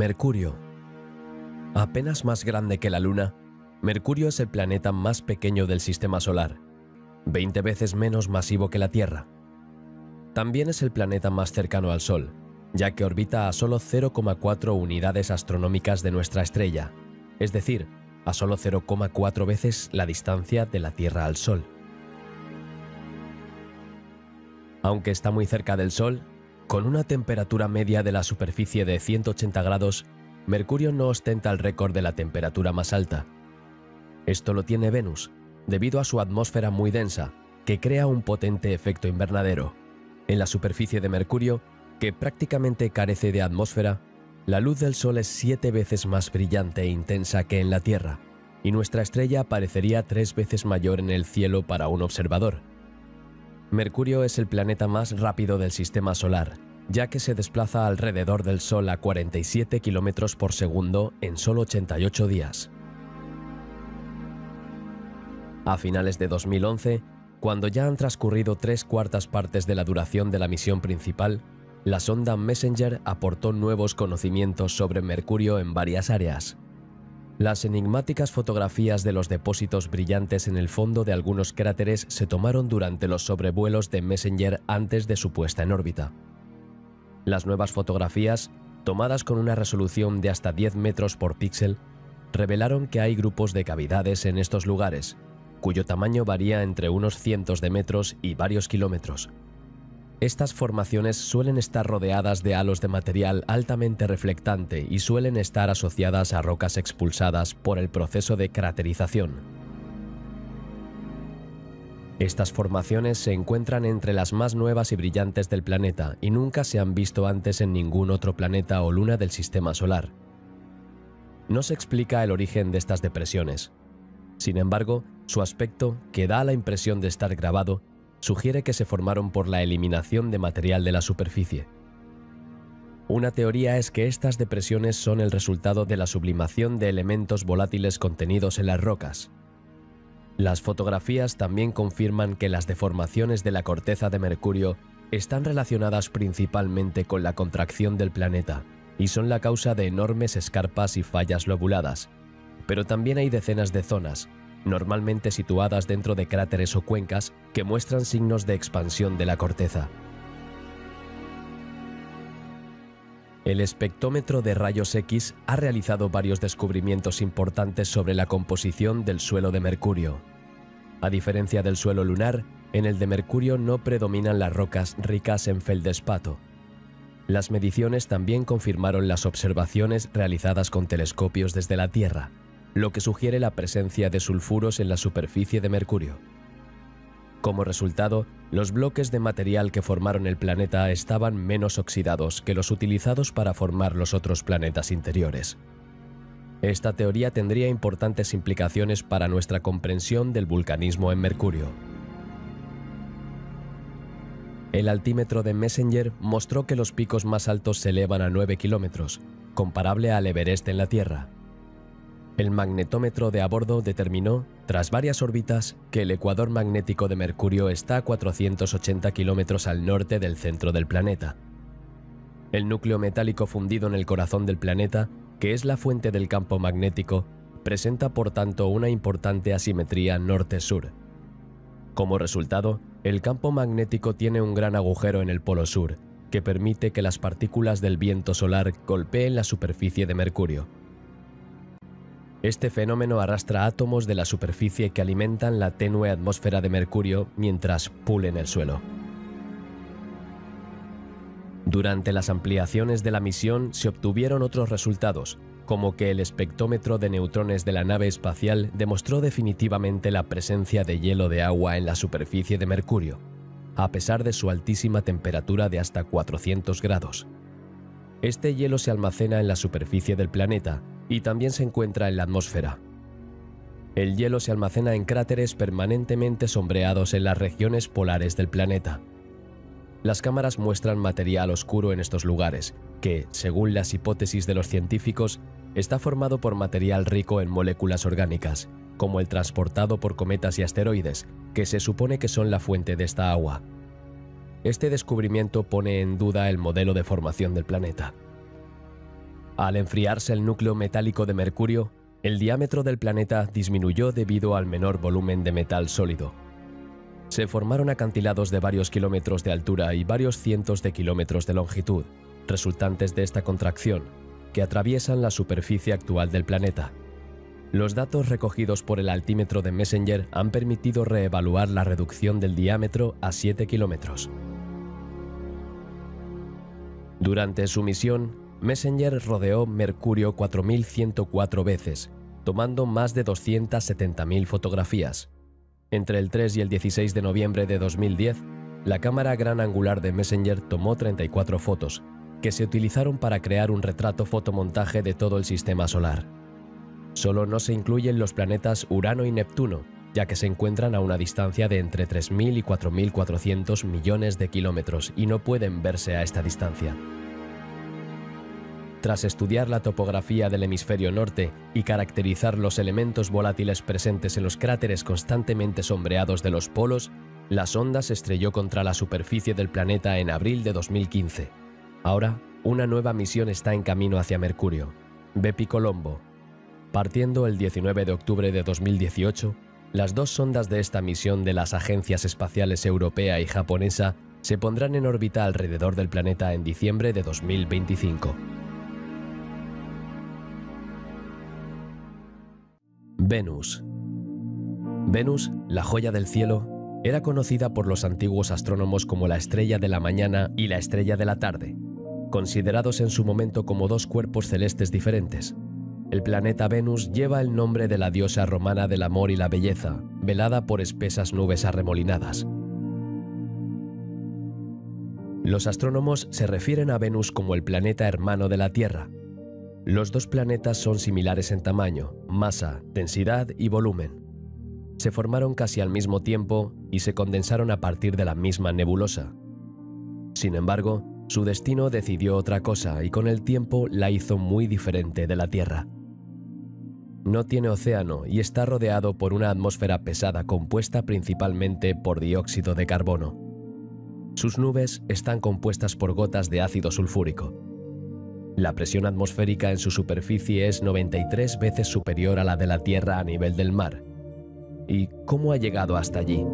Mercurio. Apenas más grande que la Luna, Mercurio es el planeta más pequeño del Sistema Solar, 20 veces menos masivo que la Tierra. También es el planeta más cercano al Sol, ya que orbita a solo 0,4 unidades astronómicas de nuestra estrella, es decir, a solo 0,4 veces la distancia de la Tierra al Sol. Aunque está muy cerca del Sol, con una temperatura media de la superficie de 180 grados, Mercurio no ostenta el récord de la temperatura más alta. Esto lo tiene Venus, debido a su atmósfera muy densa, que crea un potente efecto invernadero. En la superficie de Mercurio, que prácticamente carece de atmósfera, la luz del Sol es 7 veces más brillante e intensa que en la Tierra, y nuestra estrella parecería 3 veces mayor en el cielo para un observador. Mercurio es el planeta más rápido del Sistema Solar, ya que se desplaza alrededor del Sol a 47 km por segundo en solo 88 días. A finales de 2011, cuando ya han transcurrido 3/4 partes de la duración de la misión principal, la sonda Messenger aportó nuevos conocimientos sobre Mercurio en varias áreas. Las enigmáticas fotografías de los depósitos brillantes en el fondo de algunos cráteres se tomaron durante los sobrevuelos de Messenger antes de su puesta en órbita. Las nuevas fotografías, tomadas con una resolución de hasta 10 metros por píxel, revelaron que hay grupos de cavidades en estos lugares, cuyo tamaño varía entre unos cientos de metros y varios kilómetros. Estas formaciones suelen estar rodeadas de halos de material altamente reflectante y suelen estar asociadas a rocas expulsadas por el proceso de craterización. Estas formaciones se encuentran entre las más nuevas y brillantes del planeta y nunca se han visto antes en ningún otro planeta o luna del Sistema Solar. No se explica el origen de estas depresiones. Sin embargo, su aspecto, que da la impresión de estar grabado, sugiere que se formaron por la eliminación de material de la superficie. Una teoría es que estas depresiones son el resultado de la sublimación de elementos volátiles contenidos en las rocas. Las fotografías también confirman que las deformaciones de la corteza de Mercurio están relacionadas principalmente con la contracción del planeta y son la causa de enormes escarpas y fallas lobuladas, pero también hay decenas de zonas, normalmente situadas dentro de cráteres o cuencas, que muestran signos de expansión de la corteza. El espectrómetro de rayos X ha realizado varios descubrimientos importantes sobre la composición del suelo de Mercurio. A diferencia del suelo lunar, en el de Mercurio no predominan las rocas ricas en feldespato. Las mediciones también confirmaron las observaciones realizadas con telescopios desde la Tierra, lo que sugiere la presencia de sulfuros en la superficie de Mercurio. Como resultado, los bloques de material que formaron el planeta estaban menos oxidados que los utilizados para formar los otros planetas interiores. Esta teoría tendría importantes implicaciones para nuestra comprensión del vulcanismo en Mercurio. El altímetro de Messenger mostró que los picos más altos se elevan a 9 kilómetros, comparable al Everest en la Tierra. El magnetómetro de a bordo determinó, tras varias órbitas, que el ecuador magnético de Mercurio está a 480 kilómetros al norte del centro del planeta. El núcleo metálico fundido en el corazón del planeta, que es la fuente del campo magnético, presenta por tanto una importante asimetría norte-sur. Como resultado, el campo magnético tiene un gran agujero en el polo sur, que permite que las partículas del viento solar golpeen la superficie de Mercurio. Este fenómeno arrastra átomos de la superficie que alimentan la tenue atmósfera de Mercurio mientras pulen el suelo. Durante las ampliaciones de la misión se obtuvieron otros resultados, como que el espectrómetro de neutrones de la nave espacial demostró definitivamente la presencia de hielo de agua en la superficie de Mercurio, a pesar de su altísima temperatura de hasta 400 grados. Este hielo se almacena en la superficie del planeta y también se encuentra en la atmósfera. El hielo se almacena en cráteres permanentemente sombreados en las regiones polares del planeta. Las cámaras muestran material oscuro en estos lugares, que, según las hipótesis de los científicos, está formado por material rico en moléculas orgánicas, como el transportado por cometas y asteroides, que se supone que son la fuente de esta agua. Este descubrimiento pone en duda el modelo de formación del planeta. Al enfriarse el núcleo metálico de Mercurio, el diámetro del planeta disminuyó debido al menor volumen de metal sólido. Se formaron acantilados de varios kilómetros de altura y varios cientos de kilómetros de longitud, resultantes de esta contracción, que atraviesan la superficie actual del planeta. Los datos recogidos por el altímetro de Messenger han permitido reevaluar la reducción del diámetro a 7 kilómetros. Durante su misión, Messenger rodeó Mercurio 4104 veces, tomando más de 270.000 fotografías. Entre el 3 y el 16 de noviembre de 2010, la cámara gran angular de Messenger tomó 34 fotos, que se utilizaron para crear un retrato fotomontaje de todo el sistema solar. Solo no se incluyen los planetas Urano y Neptuno, ya que se encuentran a una distancia de entre 3.000 y 4.400 millones de kilómetros y no pueden verse a esta distancia. Tras estudiar la topografía del hemisferio norte y caracterizar los elementos volátiles presentes en los cráteres constantemente sombreados de los polos, la sonda se estrelló contra la superficie del planeta en abril de 2015. Ahora, una nueva misión está en camino hacia Mercurio, Bepi-Colombo. Partiendo el 19 de octubre de 2018, las dos sondas de esta misión de las agencias espaciales europea y japonesa se pondrán en órbita alrededor del planeta en diciembre de 2025. Venus. Venus, la joya del cielo, era conocida por los antiguos astrónomos como la estrella de la mañana y la estrella de la tarde, considerados en su momento como dos cuerpos celestes diferentes. El planeta Venus lleva el nombre de la diosa romana del amor y la belleza, velada por espesas nubes arremolinadas. Los astrónomos se refieren a Venus como el planeta hermano de la Tierra. Los dos planetas son similares en tamaño, masa, densidad y volumen. Se formaron casi al mismo tiempo y se condensaron a partir de la misma nebulosa. Sin embargo, su destino decidió otra cosa y con el tiempo la hizo muy diferente de la Tierra. No tiene océano y está rodeado por una atmósfera pesada compuesta principalmente por dióxido de carbono. Sus nubes están compuestas por gotas de ácido sulfúrico. La presión atmosférica en su superficie es 93 veces superior a la de la Tierra a nivel del mar. ¿Y cómo ha llegado hasta allí?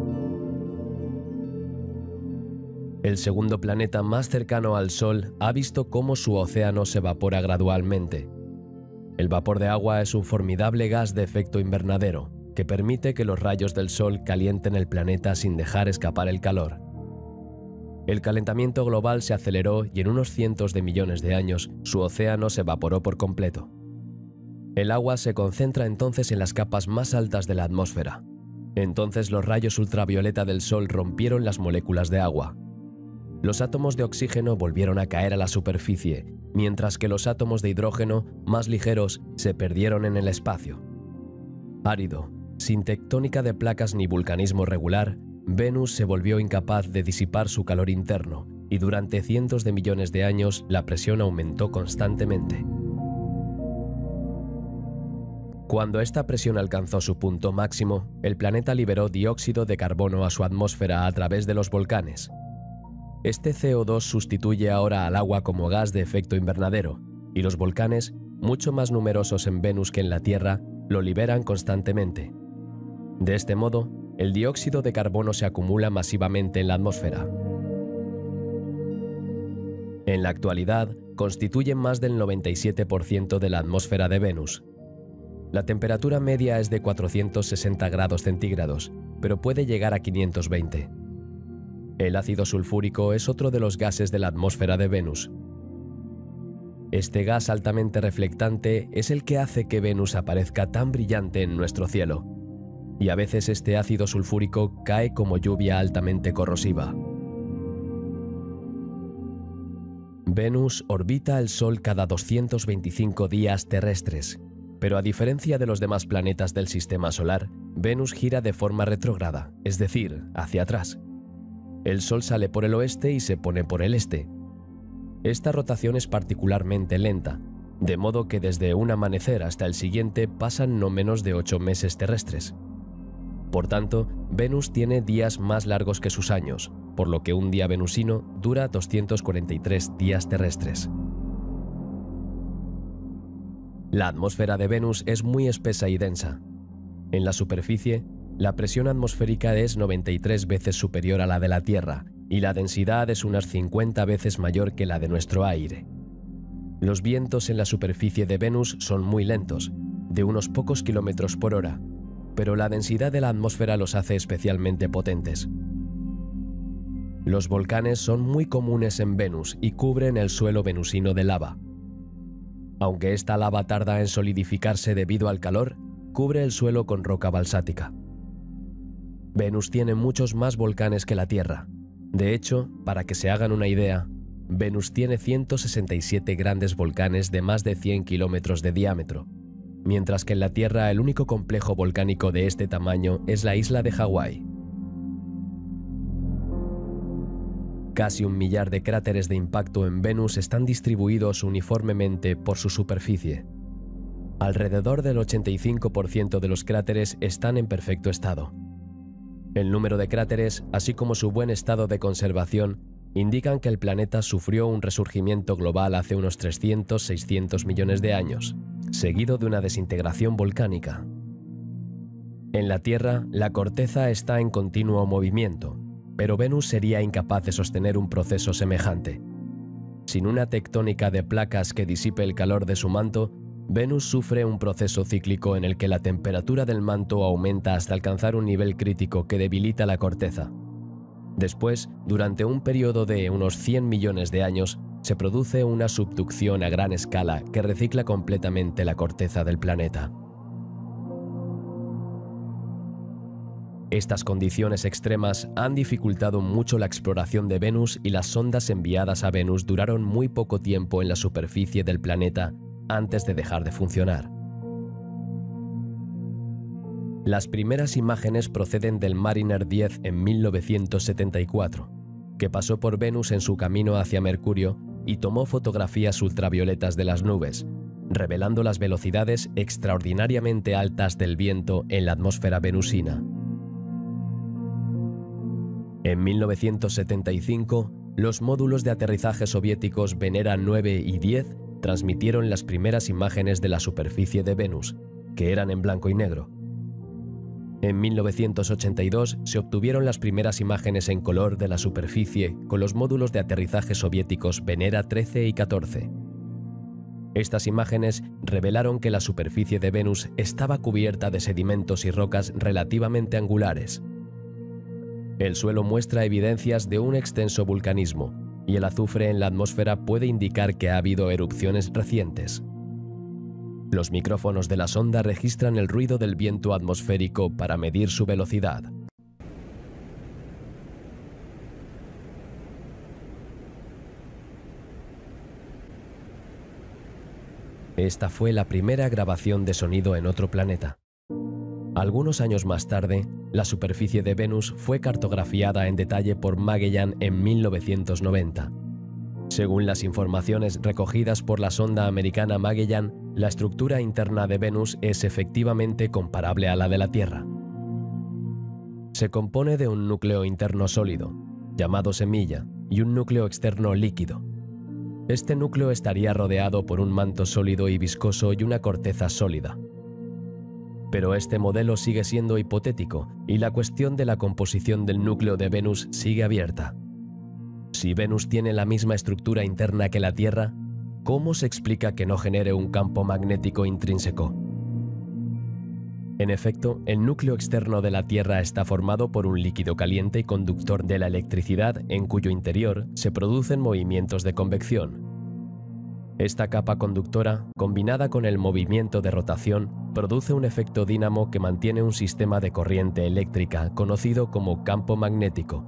El segundo planeta más cercano al Sol ha visto cómo su océano se evapora gradualmente. El vapor de agua es un formidable gas de efecto invernadero que permite que los rayos del Sol calienten el planeta sin dejar escapar el calor. El calentamiento global se aceleró y en unos cientos de millones de años su océano se evaporó por completo. El agua se concentra entonces en las capas más altas de la atmósfera. Entonces los rayos ultravioleta del Sol rompieron las moléculas de agua. Los átomos de oxígeno volvieron a caer a la superficie, mientras que los átomos de hidrógeno, más ligeros, se perdieron en el espacio. Árido, sin tectónica de placas ni vulcanismo regular, Venus se volvió incapaz de disipar su calor interno y durante cientos de millones de años la presión aumentó constantemente. Cuando esta presión alcanzó su punto máximo, el planeta liberó dióxido de carbono a su atmósfera a través de los volcanes. Este CO2 sustituye ahora al agua como gas de efecto invernadero, y los volcanes, mucho más numerosos en Venus que en la Tierra, lo liberan constantemente. De este modo, el dióxido de carbono se acumula masivamente en la atmósfera. En la actualidad, constituyen más del 97% de la atmósfera de Venus. La temperatura media es de 460 grados centígrados, pero puede llegar a 520. El ácido sulfúrico es otro de los gases de la atmósfera de Venus. Este gas altamente reflectante es el que hace que Venus aparezca tan brillante en nuestro cielo. Y a veces este ácido sulfúrico cae como lluvia altamente corrosiva. Venus orbita el Sol cada 225 días terrestres, pero a diferencia de los demás planetas del Sistema Solar, Venus gira de forma retrógrada, es decir, hacia atrás. El Sol sale por el oeste y se pone por el este. Esta rotación es particularmente lenta, de modo que desde un amanecer hasta el siguiente pasan no menos de 8 meses terrestres. Por tanto, Venus tiene días más largos que sus años, por lo que un día venusino dura 243 días terrestres. La atmósfera de Venus es muy espesa y densa. En la superficie, la presión atmosférica es 93 veces superior a la de la Tierra y la densidad es unas 50 veces mayor que la de nuestro aire. Los vientos en la superficie de Venus son muy lentos, de unos pocos kilómetros por hora, pero la densidad de la atmósfera los hace especialmente potentes. Los volcanes son muy comunes en Venus y cubren el suelo venusino de lava. Aunque esta lava tarda en solidificarse debido al calor, cubre el suelo con roca balsática. Venus tiene muchos más volcanes que la Tierra. De hecho, para que se hagan una idea, Venus tiene 167 grandes volcanes de más de 100 kilómetros de diámetro, mientras que en la Tierra el único complejo volcánico de este tamaño es la isla de Hawái. Casi 1 millar de cráteres de impacto en Venus están distribuidos uniformemente por su superficie. Alrededor del 85% de los cráteres están en perfecto estado. El número de cráteres, así como su buen estado de conservación, indican que el planeta sufrió un resurgimiento global hace unos 300-600 millones de años, seguido de una desintegración volcánica. En la Tierra, la corteza está en continuo movimiento, pero Venus sería incapaz de sostener un proceso semejante. Sin una tectónica de placas que disipe el calor de su manto, Venus sufre un proceso cíclico en el que la temperatura del manto aumenta hasta alcanzar un nivel crítico que debilita la corteza. Después, durante un periodo de unos 100 millones de años, se produce una subducción a gran escala que recicla completamente la corteza del planeta. Estas condiciones extremas han dificultado mucho la exploración de Venus y las sondas enviadas a Venus duraron muy poco tiempo en la superficie del planeta antes de dejar de funcionar. Las primeras imágenes proceden del Mariner 10 en 1974, que pasó por Venus en su camino hacia Mercurio y tomó fotografías ultravioletas de las nubes, revelando las velocidades extraordinariamente altas del viento en la atmósfera venusina. En 1975, los módulos de aterrizaje soviéticos Venera 9 y 10 transmitieron las primeras imágenes de la superficie de Venus, que eran en blanco y negro. En 1982 se obtuvieron las primeras imágenes en color de la superficie con los módulos de aterrizaje soviéticos Venera 13 y 14. Estas imágenes revelaron que la superficie de Venus estaba cubierta de sedimentos y rocas relativamente angulares. El suelo muestra evidencias de un extenso vulcanismo, y el azufre en la atmósfera puede indicar que ha habido erupciones recientes. Los micrófonos de la sonda registran el ruido del viento atmosférico para medir su velocidad. Esta fue la primera grabación de sonido en otro planeta. Algunos años más tarde, la superficie de Venus fue cartografiada en detalle por Magellan en 1990. Según las informaciones recogidas por la sonda americana Magellan, la estructura interna de Venus es efectivamente comparable a la de la Tierra. Se compone de un núcleo interno sólido, llamado semilla, y un núcleo externo líquido. Este núcleo estaría rodeado por un manto sólido y viscoso y una corteza sólida. Pero este modelo sigue siendo hipotético y la cuestión de la composición del núcleo de Venus sigue abierta. Si Venus tiene la misma estructura interna que la Tierra, ¿cómo se explica que no genere un campo magnético intrínseco? En efecto, el núcleo externo de la Tierra está formado por un líquido caliente y conductor de la electricidad en cuyo interior se producen movimientos de convección. Esta capa conductora, combinada con el movimiento de rotación, produce un efecto dínamo que mantiene un sistema de corriente eléctrica conocido como campo magnético.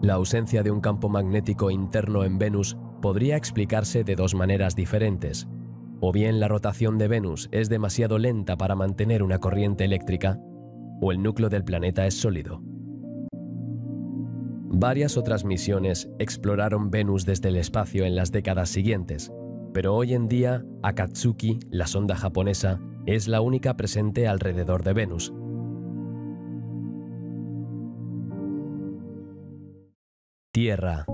La ausencia de un campo magnético interno en Venus podría explicarse de dos maneras diferentes. O bien la rotación de Venus es demasiado lenta para mantener una corriente eléctrica, o el núcleo del planeta es sólido. Varias otras misiones exploraron Venus desde el espacio en las décadas siguientes, pero hoy en día Akatsuki, la sonda japonesa, es la única presente alrededor de Venus. Tierra.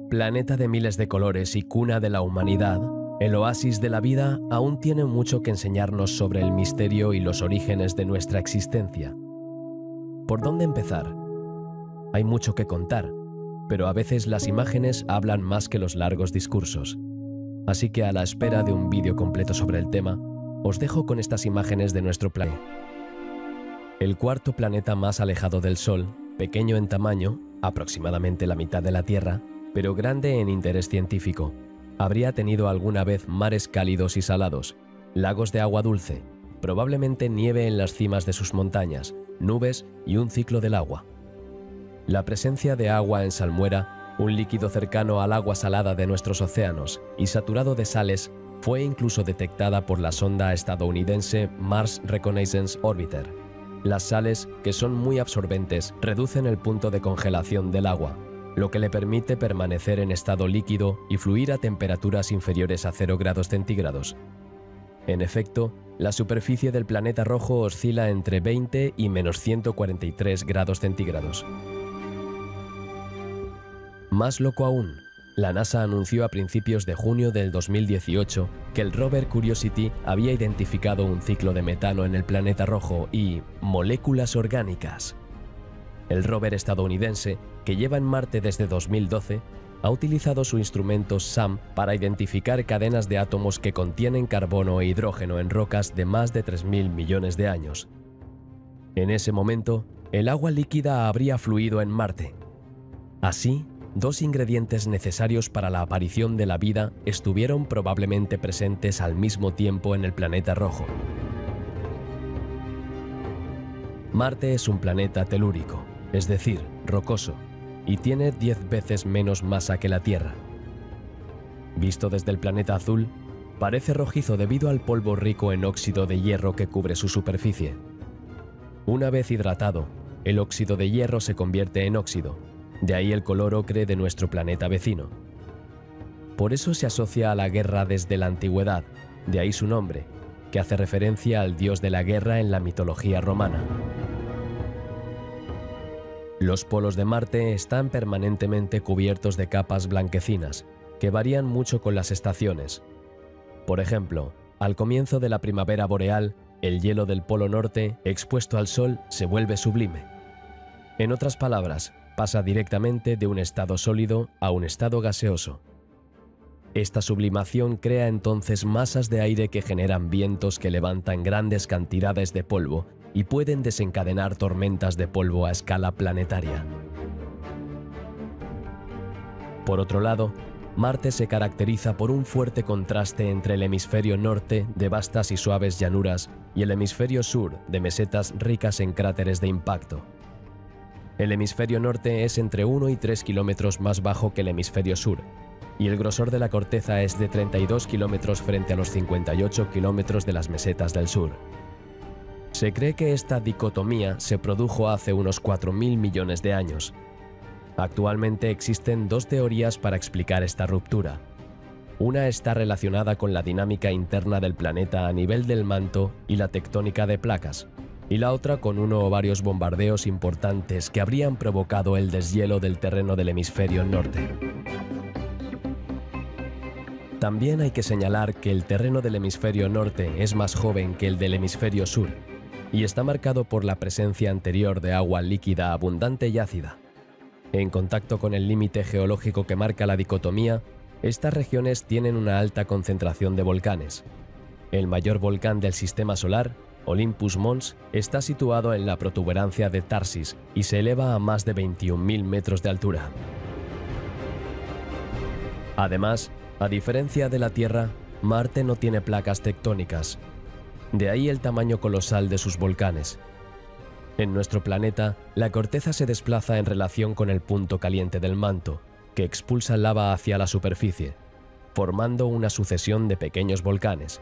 Planeta de miles de colores y cuna de la humanidad, El oasis de la vida aún tiene mucho que enseñarnos sobre el misterio y los orígenes de nuestra existencia. ¿Por dónde empezar? Hay mucho que contar, pero a veces las imágenes hablan más que los largos discursos. Así que a la espera de un vídeo completo sobre el tema, os dejo con estas imágenes de nuestro planeta. El cuarto planeta más alejado del Sol, pequeño en tamaño, aproximadamente la mitad de la Tierra, pero grande en interés científico, habría tenido alguna vez mares cálidos y salados, lagos de agua dulce, probablemente nieve en las cimas de sus montañas, nubes y un ciclo del agua. La presencia de agua en salmuera, un líquido cercano al agua salada de nuestros océanos y saturado de sales, fue incluso detectada por la sonda estadounidense Mars Reconnaissance Orbiter. Las sales, que son muy absorbentes, reducen el punto de congelación del agua, lo que le permite permanecer en estado líquido y fluir a temperaturas inferiores a 0 grados centígrados. En efecto, la superficie del planeta rojo oscila entre 20 y menos 143 grados centígrados. Más loco aún, la NASA anunció a principios de junio del 2018 que el rover Curiosity había identificado un ciclo de metano en el planeta rojo y moléculas orgánicas. El rover estadounidense, que lleva en Marte desde 2012, ha utilizado su instrumento SAM para identificar cadenas de átomos que contienen carbono e hidrógeno en rocas de más de 3.000 millones de años. En ese momento, el agua líquida habría fluido en Marte. Así, dos ingredientes necesarios para la aparición de la vida estuvieron probablemente presentes al mismo tiempo en el planeta rojo. Marte es un planeta telúrico, es decir, rocoso, y tiene 10 veces menos masa que la Tierra. Visto desde el planeta azul, parece rojizo debido al polvo rico en óxido de hierro que cubre su superficie. Una vez hidratado, el óxido de hierro se convierte en óxido, de ahí el color ocre de nuestro planeta vecino. Por eso se asocia a la guerra desde la antigüedad, de ahí su nombre, que hace referencia al dios de la guerra en la mitología romana. Los polos de Marte están permanentemente cubiertos de capas blanquecinas, que varían mucho con las estaciones. Por ejemplo, al comienzo de la primavera boreal, el hielo del Polo Norte, expuesto al sol, se vuelve sublime. En otras palabras, pasa directamente de un estado sólido a un estado gaseoso. Esta sublimación crea entonces masas de aire que generan vientos que levantan grandes cantidades de polvo y pueden desencadenar tormentas de polvo a escala planetaria. Por otro lado, Marte se caracteriza por un fuerte contraste entre el hemisferio norte, de vastas y suaves llanuras, y el hemisferio sur, de mesetas ricas en cráteres de impacto. El hemisferio norte es entre 1 y 3 kilómetros más bajo que el hemisferio sur, y el grosor de la corteza es de 32 kilómetros frente a los 58 kilómetros de las mesetas del sur. Se cree que esta dicotomía se produjo hace unos 4.000 millones de años. Actualmente existen dos teorías para explicar esta ruptura. Una está relacionada con la dinámica interna del planeta a nivel del manto y la tectónica de placas, y la otra con uno o varios bombardeos importantes que habrían provocado el deshielo del terreno del hemisferio norte. También hay que señalar que el terreno del hemisferio norte es más joven que el del hemisferio sur, y está marcado por la presencia anterior de agua líquida abundante y ácida. En contacto con el límite geológico que marca la dicotomía, estas regiones tienen una alta concentración de volcanes. El mayor volcán del sistema solar, Olympus Mons, está situado en la protuberancia de Tarsis y se eleva a más de 21.000 metros de altura. Además, a diferencia de la Tierra, Marte no tiene placas tectónicas. De ahí el tamaño colosal de sus volcanes. En nuestro planeta, la corteza se desplaza en relación con el punto caliente del manto, que expulsa lava hacia la superficie, formando una sucesión de pequeños volcanes.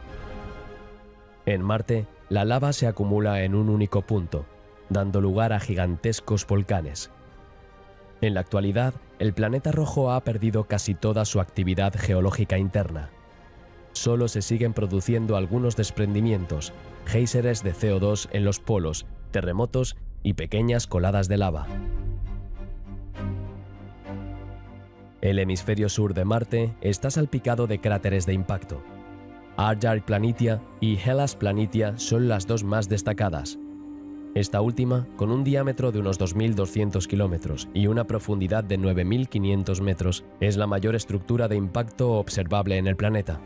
En Marte, la lava se acumula en un único punto, dando lugar a gigantescos volcanes. En la actualidad, el planeta rojo ha perdido casi toda su actividad geológica interna. Solo se siguen produciendo algunos desprendimientos, géiseres de CO2 en los polos, terremotos y pequeñas coladas de lava. El hemisferio sur de Marte está salpicado de cráteres de impacto. Argyll Planitia y Hellas Planitia son las dos más destacadas. Esta última, con un diámetro de unos 2.200 kilómetros y una profundidad de 9.500 metros, es la mayor estructura de impacto observable en el planeta.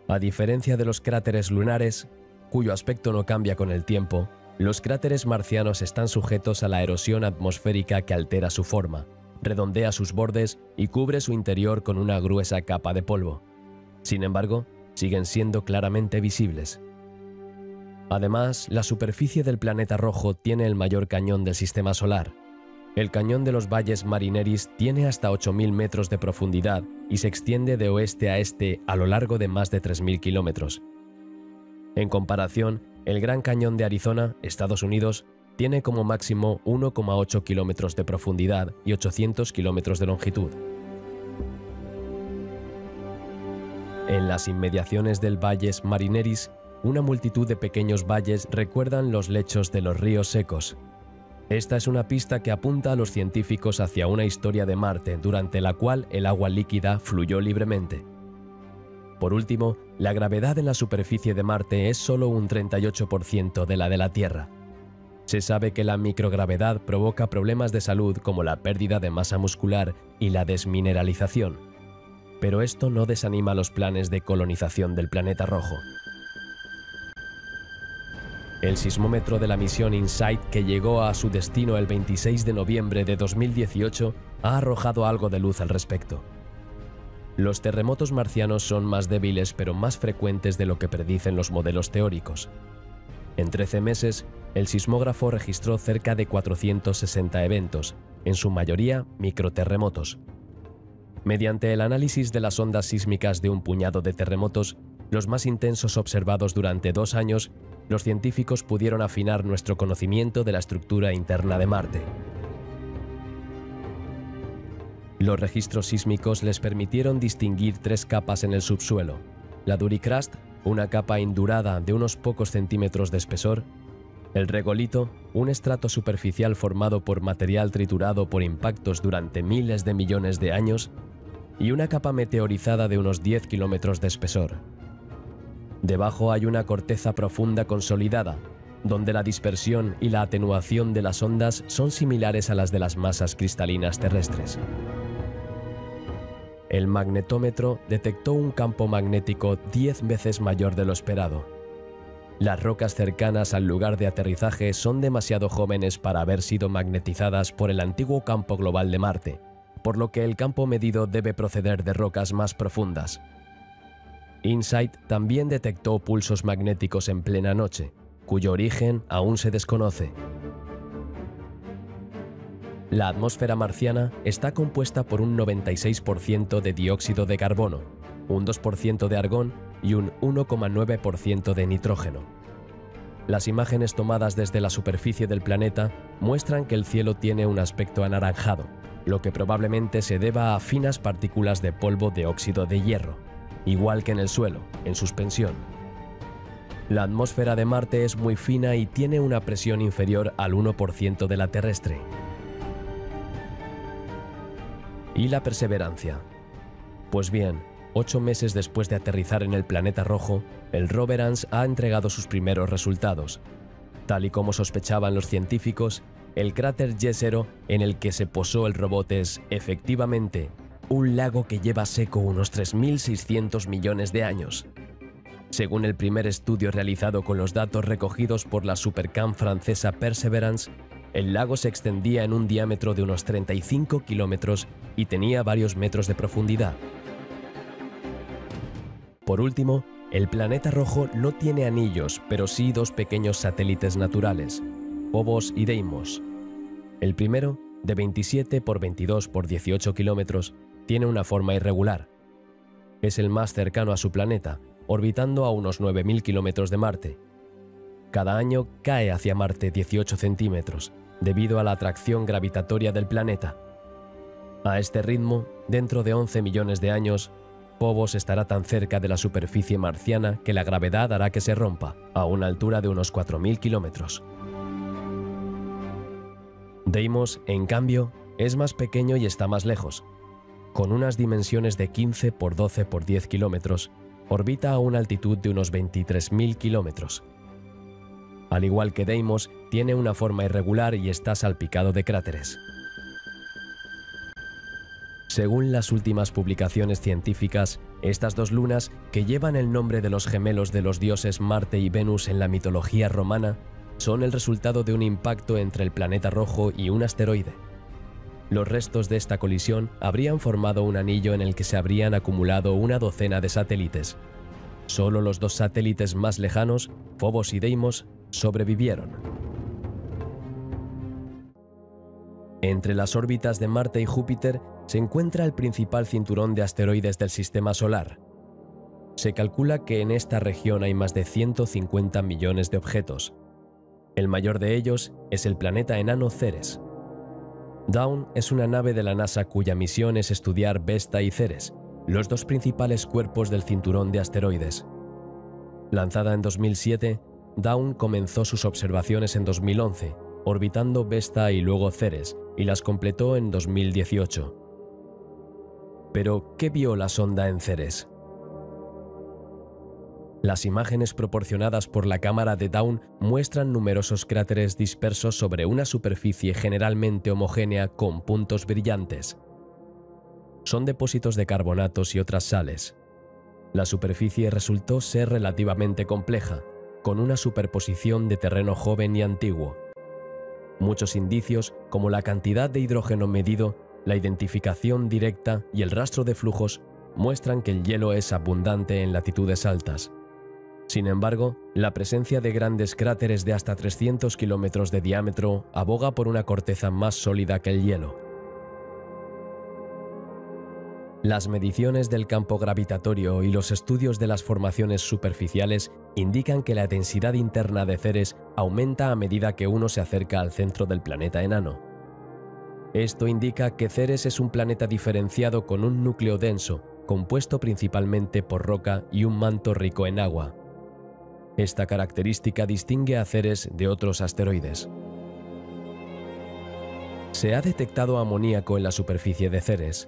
A diferencia de los cráteres lunares, cuyo aspecto no cambia con el tiempo, los cráteres marcianos están sujetos a la erosión atmosférica que altera su forma, redondea sus bordes y cubre su interior con una gruesa capa de polvo. Sin embargo, siguen siendo claramente visibles. Además, la superficie del planeta rojo tiene el mayor cañón del sistema solar. El cañón de los valles Marineris tiene hasta 8.000 metros de profundidad y se extiende de oeste a este a lo largo de más de 3.000 kilómetros. En comparación, el Gran Cañón de Arizona, Estados Unidos, tiene como máximo 1,8 kilómetros de profundidad y 800 kilómetros de longitud. En las inmediaciones del Valles Marineris, una multitud de pequeños valles recuerdan los lechos de los ríos secos. Esta es una pista que apunta a los científicos hacia una historia de Marte durante la cual el agua líquida fluyó libremente. Por último, la gravedad en la superficie de Marte es solo un 38% de la de la Tierra. Se sabe que la microgravedad provoca problemas de salud como la pérdida de masa muscular y la desmineralización. Pero esto no desanima los planes de colonización del planeta rojo. El sismómetro de la misión InSight, que llegó a su destino el 26 de noviembre de 2018, ha arrojado algo de luz al respecto. Los terremotos marcianos son más débiles pero más frecuentes de lo que predicen los modelos teóricos. En 13 meses, el sismógrafo registró cerca de 460 eventos, en su mayoría microterremotos. Mediante el análisis de las ondas sísmicas de un puñado de terremotos, los más intensos observados durante 2 años, los científicos pudieron afinar nuestro conocimiento de la estructura interna de Marte. Los registros sísmicos les permitieron distinguir 3 capas en el subsuelo: la duricrust, una capa indurada de unos pocos centímetros de espesor; el regolito, un estrato superficial formado por material triturado por impactos durante miles de millones de años; y una capa meteorizada de unos 10 kilómetros de espesor. Debajo hay una corteza profunda consolidada, donde la dispersión y la atenuación de las ondas son similares a las de las masas cristalinas terrestres. El magnetómetro detectó un campo magnético 10 veces mayor de lo esperado. Las rocas cercanas al lugar de aterrizaje son demasiado jóvenes para haber sido magnetizadas por el antiguo campo global de Marte, por lo que el campo medido debe proceder de rocas más profundas. InSight también detectó pulsos magnéticos en plena noche, cuyo origen aún se desconoce. La atmósfera marciana está compuesta por un 96% de dióxido de carbono, un 2% de argón y un 1,9% de nitrógeno. Las imágenes tomadas desde la superficie del planeta muestran que el cielo tiene un aspecto anaranjado, lo que probablemente se deba a finas partículas de polvo de óxido de hierro, igual que en el suelo, en suspensión. La atmósfera de Marte es muy fina y tiene una presión inferior al 1% de la terrestre. ¿Y la perseverancia? Pues bien, 8 meses después de aterrizar en el planeta rojo, el Roverance ha entregado sus primeros resultados. Tal y como sospechaban los científicos, el cráter Jezero en el que se posó el robot es, efectivamente, un lago que lleva seco unos 3.600 millones de años. Según el primer estudio realizado con los datos recogidos por la Supercam francesa Perseverance, el lago se extendía en un diámetro de unos 35 kilómetros y tenía varios metros de profundidad. Por último, el planeta rojo no tiene anillos, pero sí 2 pequeños satélites naturales, Phobos y Deimos. El primero, de 27 por 22 por 18 kilómetros, tiene una forma irregular. Es el más cercano a su planeta, orbitando a unos 9.000 kilómetros de Marte. Cada año cae hacia Marte 18 centímetros, debido a la atracción gravitatoria del planeta. A este ritmo, dentro de 11 millones de años, Phobos estará tan cerca de la superficie marciana que la gravedad hará que se rompa, a una altura de unos 4.000 kilómetros. Deimos, en cambio, es más pequeño y está más lejos. Con unas dimensiones de 15 por 12 por 10 kilómetros, orbita a una altitud de unos 23.000 kilómetros. Al igual que Deimos, tiene una forma irregular y está salpicado de cráteres. Según las últimas publicaciones científicas, estas dos lunas, que llevan el nombre de los gemelos de los dioses Marte y Venus en la mitología romana, son el resultado de un impacto entre el planeta rojo y un asteroide. Los restos de esta colisión habrían formado un anillo en el que se habrían acumulado una docena de satélites. Solo los dos satélites más lejanos, Phobos y Deimos, sobrevivieron. Entre las órbitas de Marte y Júpiter se encuentra el principal cinturón de asteroides del Sistema Solar. Se calcula que en esta región hay más de 150 millones de objetos. El mayor de ellos es el planeta enano Ceres. Dawn es una nave de la NASA cuya misión es estudiar Vesta y Ceres, los dos principales cuerpos del cinturón de asteroides. Lanzada en 2007, Dawn comenzó sus observaciones en 2011, orbitando Vesta y luego Ceres, y las completó en 2018. Pero, ¿qué vio la sonda en Ceres? Las imágenes proporcionadas por la cámara de Dawn muestran numerosos cráteres dispersos sobre una superficie generalmente homogénea con puntos brillantes. Son depósitos de carbonatos y otras sales. La superficie resultó ser relativamente compleja, con una superposición de terreno joven y antiguo. Muchos indicios, como la cantidad de hidrógeno medido, la identificación directa y el rastro de flujos, muestran que el hielo es abundante en latitudes altas. Sin embargo, la presencia de grandes cráteres de hasta 300 kilómetros de diámetro aboga por una corteza más sólida que el hielo. Las mediciones del campo gravitatorio y los estudios de las formaciones superficiales indican que la densidad interna de Ceres aumenta a medida que uno se acerca al centro del planeta enano. Esto indica que Ceres es un planeta diferenciado con un núcleo denso, compuesto principalmente por roca y un manto rico en agua. Esta característica distingue a Ceres de otros asteroides. Se ha detectado amoníaco en la superficie de Ceres.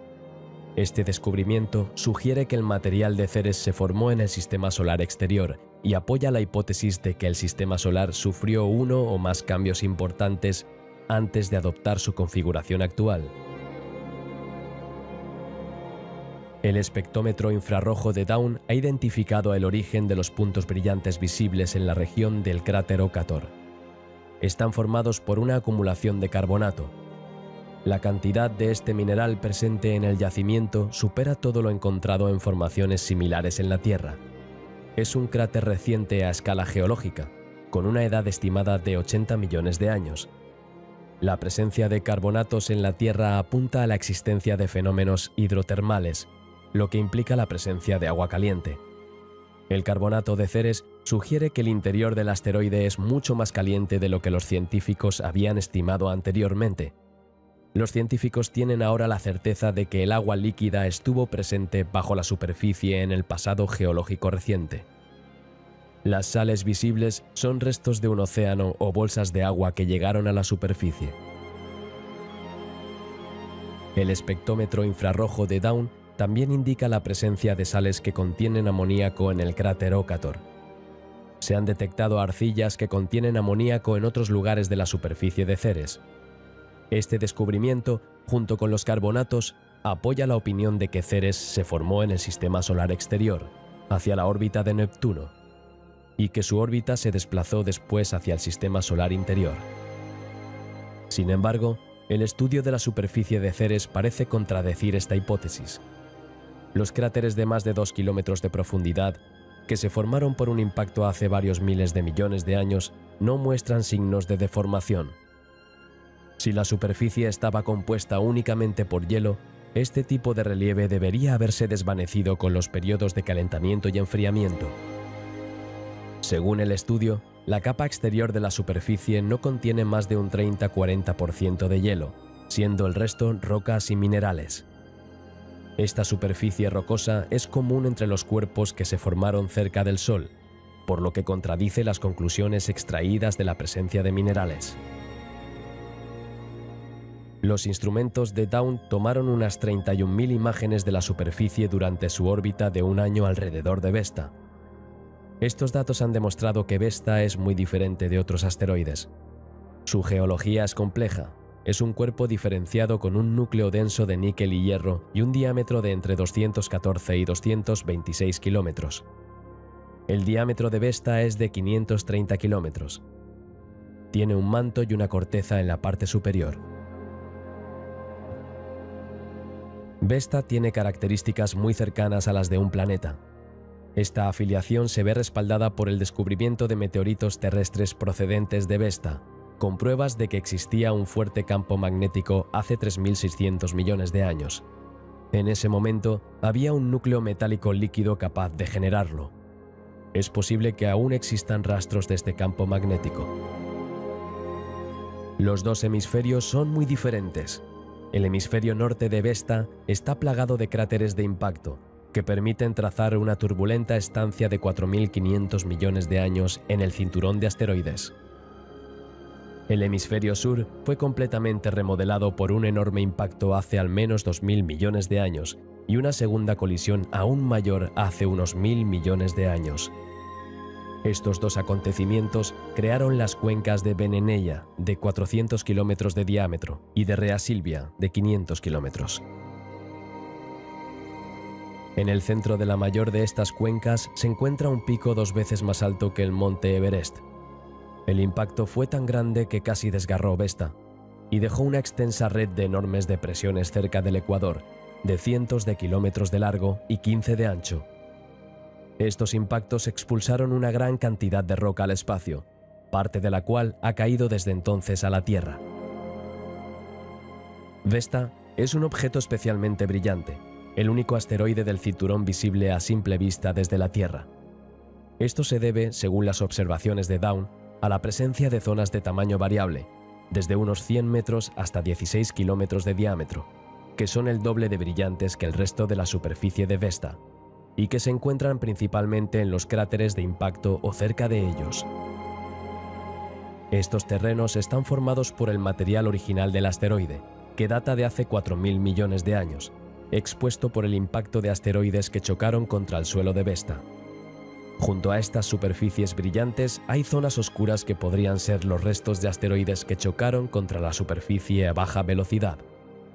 Este descubrimiento sugiere que el material de Ceres se formó en el Sistema Solar exterior y apoya la hipótesis de que el Sistema Solar sufrió uno o más cambios importantes antes de adoptar su configuración actual. El espectrómetro infrarrojo de Dawn ha identificado el origen de los puntos brillantes visibles en la región del cráter Ocator. Están formados por una acumulación de carbonato. La cantidad de este mineral presente en el yacimiento supera todo lo encontrado en formaciones similares en la Tierra. Es un cráter reciente a escala geológica, con una edad estimada de 80 millones de años. La presencia de carbonatos en la Tierra apunta a la existencia de fenómenos hidrotermales, lo que implica la presencia de agua caliente. El carbonato de Ceres sugiere que el interior del asteroide es mucho más caliente de lo que los científicos habían estimado anteriormente. Los científicos tienen ahora la certeza de que el agua líquida estuvo presente bajo la superficie en el pasado geológico reciente. Las sales visibles son restos de un océano o bolsas de agua que llegaron a la superficie. El espectrómetro infrarrojo de Dawn también indica la presencia de sales que contienen amoníaco en el cráter Ocator. Se han detectado arcillas que contienen amoníaco en otros lugares de la superficie de Ceres. Este descubrimiento, junto con los carbonatos, apoya la opinión de que Ceres se formó en el Sistema Solar exterior, hacia la órbita de Neptuno, y que su órbita se desplazó después hacia el Sistema Solar interior. Sin embargo, el estudio de la superficie de Ceres parece contradecir esta hipótesis. Los cráteres de más de 2 kilómetros de profundidad, que se formaron por un impacto hace varios miles de millones de años, no muestran signos de deformación. Si la superficie estaba compuesta únicamente por hielo, este tipo de relieve debería haberse desvanecido con los periodos de calentamiento y enfriamiento. Según el estudio, la capa exterior de la superficie no contiene más de un 30-40% de hielo, siendo el resto rocas y minerales. Esta superficie rocosa es común entre los cuerpos que se formaron cerca del Sol, por lo que contradice las conclusiones extraídas de la presencia de minerales. Los instrumentos de Dawn tomaron unas 31.000 imágenes de la superficie durante su órbita de un año alrededor de Vesta. Estos datos han demostrado que Vesta es muy diferente de otros asteroides. Su geología es compleja. Es un cuerpo diferenciado con un núcleo denso de níquel y hierro y un diámetro de entre 214 y 226 kilómetros. El diámetro de Vesta es de 530 kilómetros. Tiene un manto y una corteza en la parte superior. Vesta tiene características muy cercanas a las de un planeta. Esta afiliación se ve respaldada por el descubrimiento de meteoritos terrestres procedentes de Vesta, con pruebas de que existía un fuerte campo magnético hace 3.600 millones de años. En ese momento, había un núcleo metálico líquido capaz de generarlo. Es posible que aún existan rastros de este campo magnético. Los dos hemisferios son muy diferentes. El hemisferio norte de Vesta está plagado de cráteres de impacto, que permiten trazar una turbulenta estancia de 4.500 millones de años en el cinturón de asteroides. El hemisferio sur fue completamente remodelado por un enorme impacto hace al menos 2.000 millones de años y una segunda colisión aún mayor hace unos 1.000 millones de años. Estos dos acontecimientos crearon las cuencas de Venenella, de 400 kilómetros de diámetro, y de Rea Silvia, de 500 kilómetros. En el centro de la mayor de estas cuencas se encuentra un pico 2 veces más alto que el monte Everest. El impacto fue tan grande que casi desgarró Vesta y dejó una extensa red de enormes depresiones cerca del ecuador, de cientos de kilómetros de largo y 15 de ancho. Estos impactos expulsaron una gran cantidad de roca al espacio, parte de la cual ha caído desde entonces a la Tierra. Vesta es un objeto especialmente brillante, el único asteroide del cinturón visible a simple vista desde la Tierra. Esto se debe, según las observaciones de Dawn, a la presencia de zonas de tamaño variable, desde unos 100 metros hasta 16 kilómetros de diámetro, que son el doble de brillantes que el resto de la superficie de Vesta, y que se encuentran principalmente en los cráteres de impacto o cerca de ellos. Estos terrenos están formados por el material original del asteroide, que data de hace 4.000 millones de años, expuesto por el impacto de asteroides que chocaron contra el suelo de Vesta. Junto a estas superficies brillantes hay zonas oscuras que podrían ser los restos de asteroides que chocaron contra la superficie a baja velocidad,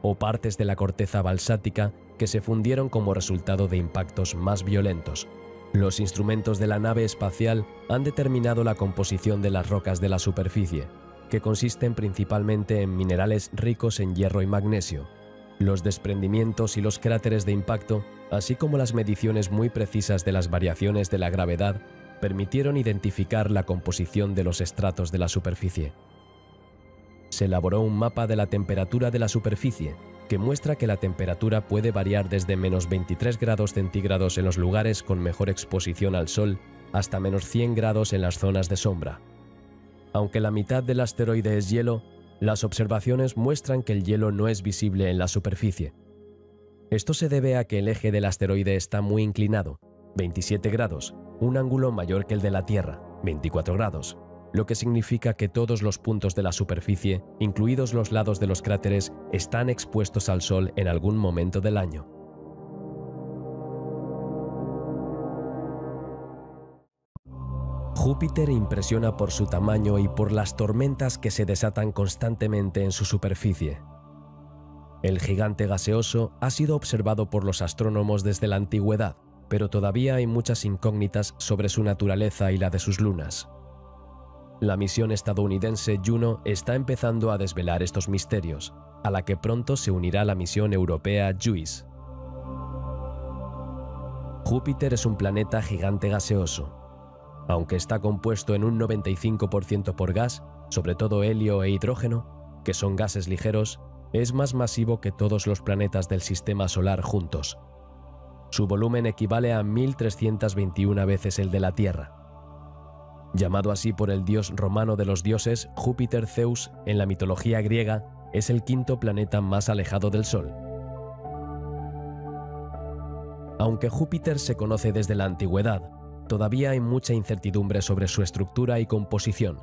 o partes de la corteza balsática que se fundieron como resultado de impactos más violentos. Los instrumentos de la nave espacial han determinado la composición de las rocas de la superficie, que consisten principalmente en minerales ricos en hierro y magnesio. Los desprendimientos y los cráteres de impacto, así como las mediciones muy precisas de las variaciones de la gravedad, permitieron identificar la composición de los estratos de la superficie. Se elaboró un mapa de la temperatura de la superficie, que muestra que la temperatura puede variar desde menos 23 grados centígrados en los lugares con mejor exposición al sol hasta menos 100 grados en las zonas de sombra. Aunque la mitad del asteroide es hielo, las observaciones muestran que el hielo no es visible en la superficie. Esto se debe a que el eje del asteroide está muy inclinado, 27 grados, un ángulo mayor que el de la Tierra, 24 grados, lo que significa que todos los puntos de la superficie, incluidos los lados de los cráteres, están expuestos al Sol en algún momento del año. Júpiter impresiona por su tamaño y por las tormentas que se desatan constantemente en su superficie. El gigante gaseoso ha sido observado por los astrónomos desde la antigüedad, pero todavía hay muchas incógnitas sobre su naturaleza y la de sus lunas. La misión estadounidense Juno está empezando a desvelar estos misterios, a la que pronto se unirá la misión europea JUICE. Júpiter es un planeta gigante gaseoso. Aunque está compuesto en un 95% por gas, sobre todo helio e hidrógeno, que son gases ligeros, es más masivo que todos los planetas del Sistema Solar juntos. Su volumen equivale a 1.321 veces el de la Tierra. Llamado así por el dios romano de los dioses, Júpiter Zeus, en la mitología griega, es el quinto planeta más alejado del Sol. Aunque Júpiter se conoce desde la antigüedad, todavía hay mucha incertidumbre sobre su estructura y composición.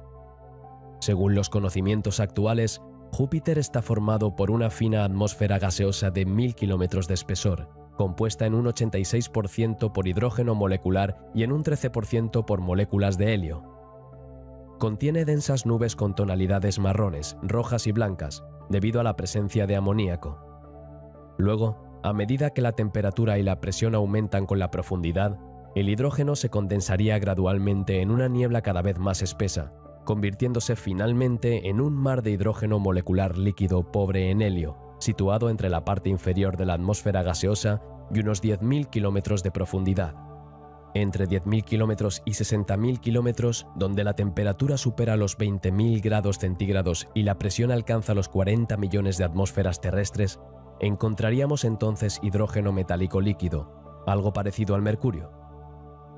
Según los conocimientos actuales, Júpiter está formado por una fina atmósfera gaseosa de 1000 kilómetros de espesor, compuesta en un 86% por hidrógeno molecular y en un 13% por moléculas de helio. Contiene densas nubes con tonalidades marrones, rojas y blancas, debido a la presencia de amoníaco. Luego, a medida que la temperatura y la presión aumentan con la profundidad, el hidrógeno se condensaría gradualmente en una niebla cada vez más espesa, convirtiéndose finalmente en un mar de hidrógeno molecular líquido pobre en helio, situado entre la parte inferior de la atmósfera gaseosa y unos 10.000 kilómetros de profundidad. Entre 10.000 kilómetros y 60.000 kilómetros, donde la temperatura supera los 20.000 grados centígrados y la presión alcanza los 40 millones de atmósferas terrestres, encontraríamos entonces hidrógeno metálico líquido, algo parecido al mercurio.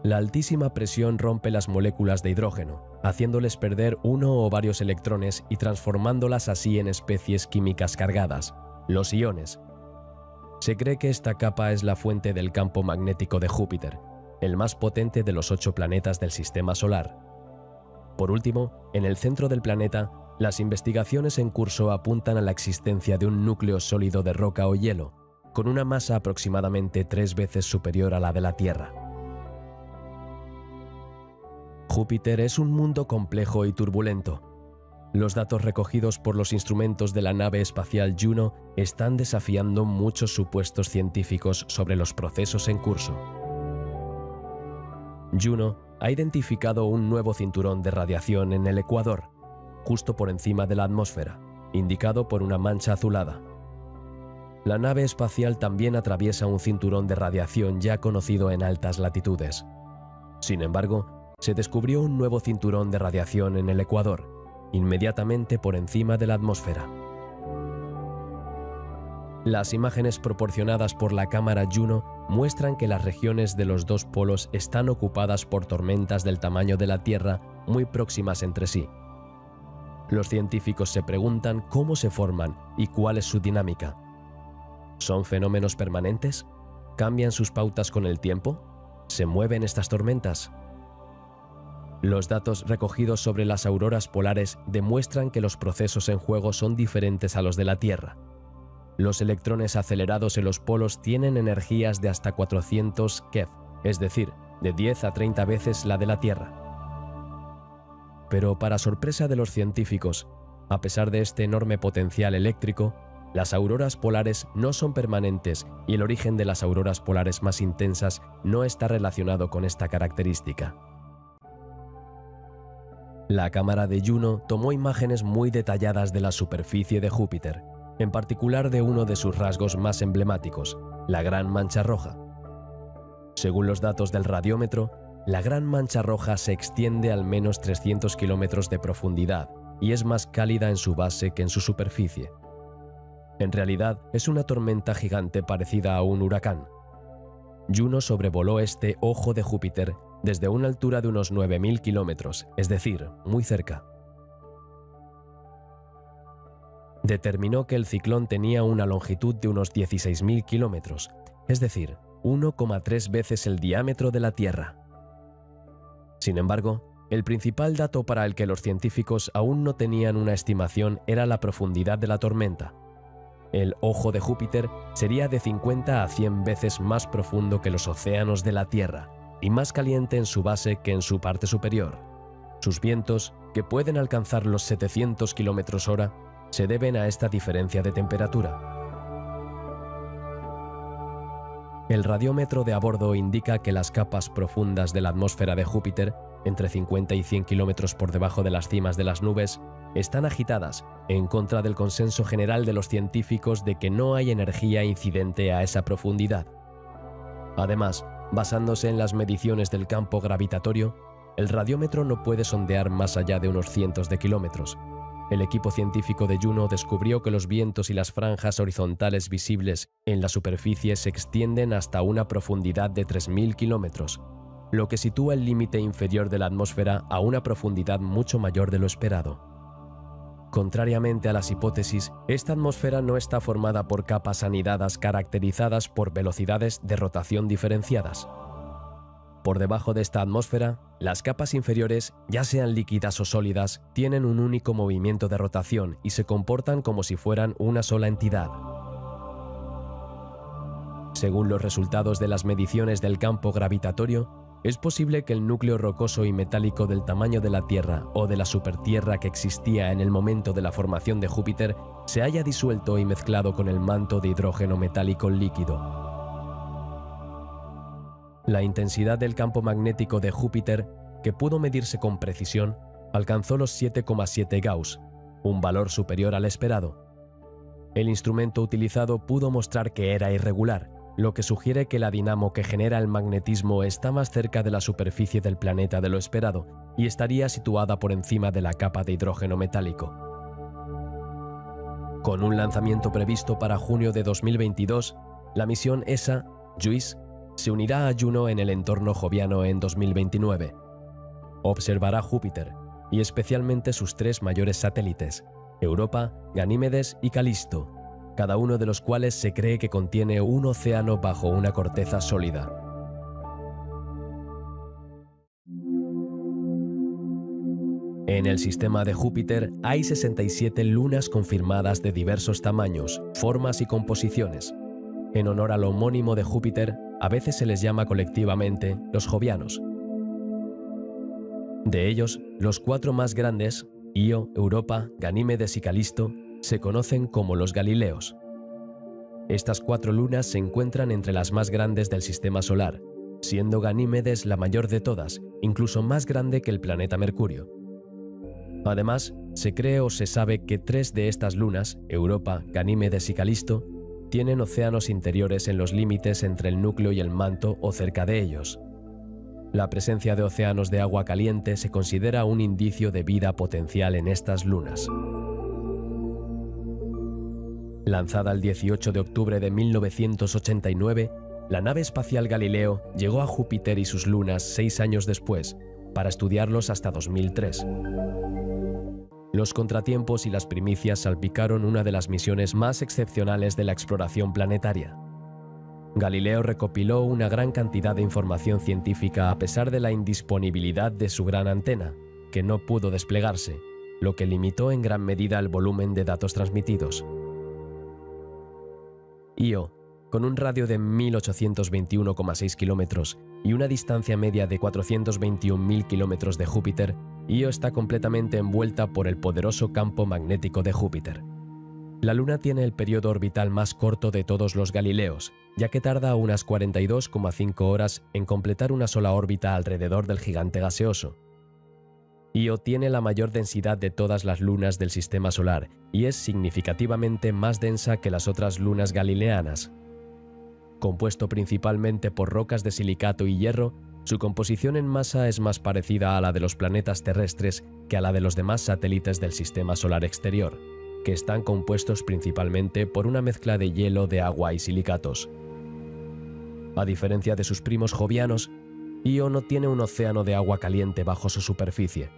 La altísima presión rompe las moléculas de hidrógeno, haciéndoles perder uno o varios electrones y transformándolas así en especies químicas cargadas, los iones. Se cree que esta capa es la fuente del campo magnético de Júpiter, el más potente de los 8 planetas del Sistema Solar. Por último, en el centro del planeta, las investigaciones en curso apuntan a la existencia de un núcleo sólido de roca o hielo, con una masa aproximadamente 3 veces superior a la de la Tierra. Júpiter es un mundo complejo y turbulento. Los datos recogidos por los instrumentos de la nave espacial Juno están desafiando muchos supuestos científicos sobre los procesos en curso. Juno ha identificado un nuevo cinturón de radiación en el ecuador, justo por encima de la atmósfera, indicado por una mancha azulada. La nave espacial también atraviesa un cinturón de radiación ya conocido en altas latitudes. Sin embargo, se descubrió un nuevo cinturón de radiación en el ecuador, inmediatamente por encima de la atmósfera. Las imágenes proporcionadas por la cámara Juno muestran que las regiones de los dos polos están ocupadas por tormentas del tamaño de la Tierra muy próximas entre sí. Los científicos se preguntan cómo se forman y cuál es su dinámica. ¿Son fenómenos permanentes? ¿Cambian sus pautas con el tiempo? ¿Se mueven estas tormentas? Los datos recogidos sobre las auroras polares demuestran que los procesos en juego son diferentes a los de la Tierra. Los electrones acelerados en los polos tienen energías de hasta 400 keV, es decir, de 10 a 30 veces la de la Tierra. Pero para sorpresa de los científicos, a pesar de este enorme potencial eléctrico, las auroras polares no son permanentes y el origen de las auroras polares más intensas no está relacionado con esta característica. La cámara de Juno tomó imágenes muy detalladas de la superficie de Júpiter, en particular de uno de sus rasgos más emblemáticos, la Gran Mancha Roja. Según los datos del radiómetro, la Gran Mancha Roja se extiende al menos 300 kilómetros de profundidad y es más cálida en su base que en su superficie. En realidad, es una tormenta gigante parecida a un huracán. Juno sobrevoló este ojo de Júpiter desde una altura de unos 9.000 kilómetros, es decir, muy cerca. Determinó que el ciclón tenía una longitud de unos 16.000 kilómetros, es decir, 1,3 veces el diámetro de la Tierra. Sin embargo, el principal dato para el que los científicos aún no tenían una estimación era la profundidad de la tormenta. El ojo de Júpiter sería de 50 a 100 veces más profundo que los océanos de la Tierra y más caliente en su base que en su parte superior. Sus vientos, que pueden alcanzar los 700 km/h, se deben a esta diferencia de temperatura. El radiómetro de a bordo indica que las capas profundas de la atmósfera de Júpiter, entre 50 y 100 kilómetros por debajo de las cimas de las nubes, están agitadas, en contra del consenso general de los científicos de que no hay energía incidente a esa profundidad. Además, basándose en las mediciones del campo gravitatorio, el radiómetro no puede sondear más allá de unos cientos de kilómetros. El equipo científico de Juno descubrió que los vientos y las franjas horizontales visibles en la superficie se extienden hasta una profundidad de 3.000 kilómetros, lo que sitúa el límite inferior de la atmósfera a una profundidad mucho mayor de lo esperado. Contrariamente a las hipótesis, esta atmósfera no está formada por capas anidadas caracterizadas por velocidades de rotación diferenciadas. Por debajo de esta atmósfera, las capas inferiores, ya sean líquidas o sólidas, tienen un único movimiento de rotación y se comportan como si fueran una sola entidad. Según los resultados de las mediciones del campo gravitatorio, es posible que el núcleo rocoso y metálico del tamaño de la Tierra o de la supertierra que existía en el momento de la formación de Júpiter se haya disuelto y mezclado con el manto de hidrógeno metálico líquido. La intensidad del campo magnético de Júpiter, que pudo medirse con precisión, alcanzó los 7,7 Gauss, un valor superior al esperado. El instrumento utilizado pudo mostrar que era irregular, lo que sugiere que la dinamo que genera el magnetismo está más cerca de la superficie del planeta de lo esperado y estaría situada por encima de la capa de hidrógeno metálico. Con un lanzamiento previsto para junio de 2022, la misión ESA, JUICE, se unirá a Juno en el entorno joviano en 2029. Observará Júpiter, y especialmente sus tres mayores satélites, Europa, Ganímedes y Calisto, cada uno de los cuales se cree que contiene un océano bajo una corteza sólida. En el sistema de Júpiter hay 67 lunas confirmadas de diversos tamaños, formas y composiciones. En honor al homónimo de Júpiter, a veces se les llama colectivamente los jovianos. De ellos, los cuatro más grandes, Io, Europa, Ganímedes y Calisto, se conocen como los Galileos. Estas cuatro lunas se encuentran entre las más grandes del sistema solar, siendo Ganímedes la mayor de todas, incluso más grande que el planeta Mercurio. Además, se cree o se sabe que tres de estas lunas, Europa, Ganímedes y Calisto, tienen océanos interiores en los límites entre el núcleo y el manto o cerca de ellos. La presencia de océanos de agua caliente se considera un indicio de vida potencial en estas lunas. Lanzada el 18 de octubre de 1989, la nave espacial Galileo llegó a Júpiter y sus lunas 6 años después, para estudiarlos hasta 2003. Los contratiempos y las primicias salpicaron una de las misiones más excepcionales de la exploración planetaria. Galileo recopiló una gran cantidad de información científica a pesar de la indisponibilidad de su gran antena, que no pudo desplegarse, lo que limitó en gran medida el volumen de datos transmitidos. Io, con un radio de 1821,6 kilómetros y una distancia media de 421.000 kilómetros de Júpiter, Io está completamente envuelta por el poderoso campo magnético de Júpiter. La Luna tiene el periodo orbital más corto de todos los Galileos, ya que tarda unas 42,5 horas en completar una sola órbita alrededor del gigante gaseoso. Io tiene la mayor densidad de todas las lunas del sistema solar y es significativamente más densa que las otras lunas galileanas. Compuesto principalmente por rocas de silicato y hierro, su composición en masa es más parecida a la de los planetas terrestres que a la de los demás satélites del sistema solar exterior, que están compuestos principalmente por una mezcla de hielo, de agua y silicatos. A diferencia de sus primos jovianos, Io no tiene un océano de agua caliente bajo su superficie.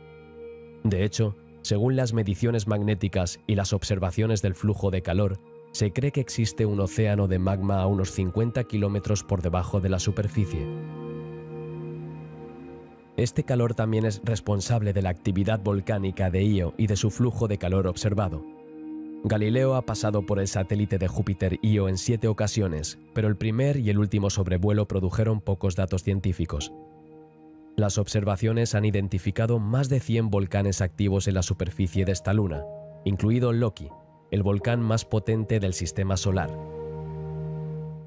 De hecho, según las mediciones magnéticas y las observaciones del flujo de calor, se cree que existe un océano de magma a unos 50 kilómetros por debajo de la superficie. Este calor también es responsable de la actividad volcánica de Io y de su flujo de calor observado. Galileo ha pasado por el satélite de Júpiter Io en 7 ocasiones, pero el primer y el último sobrevuelo produjeron pocos datos científicos. Las observaciones han identificado más de 100 volcanes activos en la superficie de esta luna, incluido Loki, el volcán más potente del sistema solar.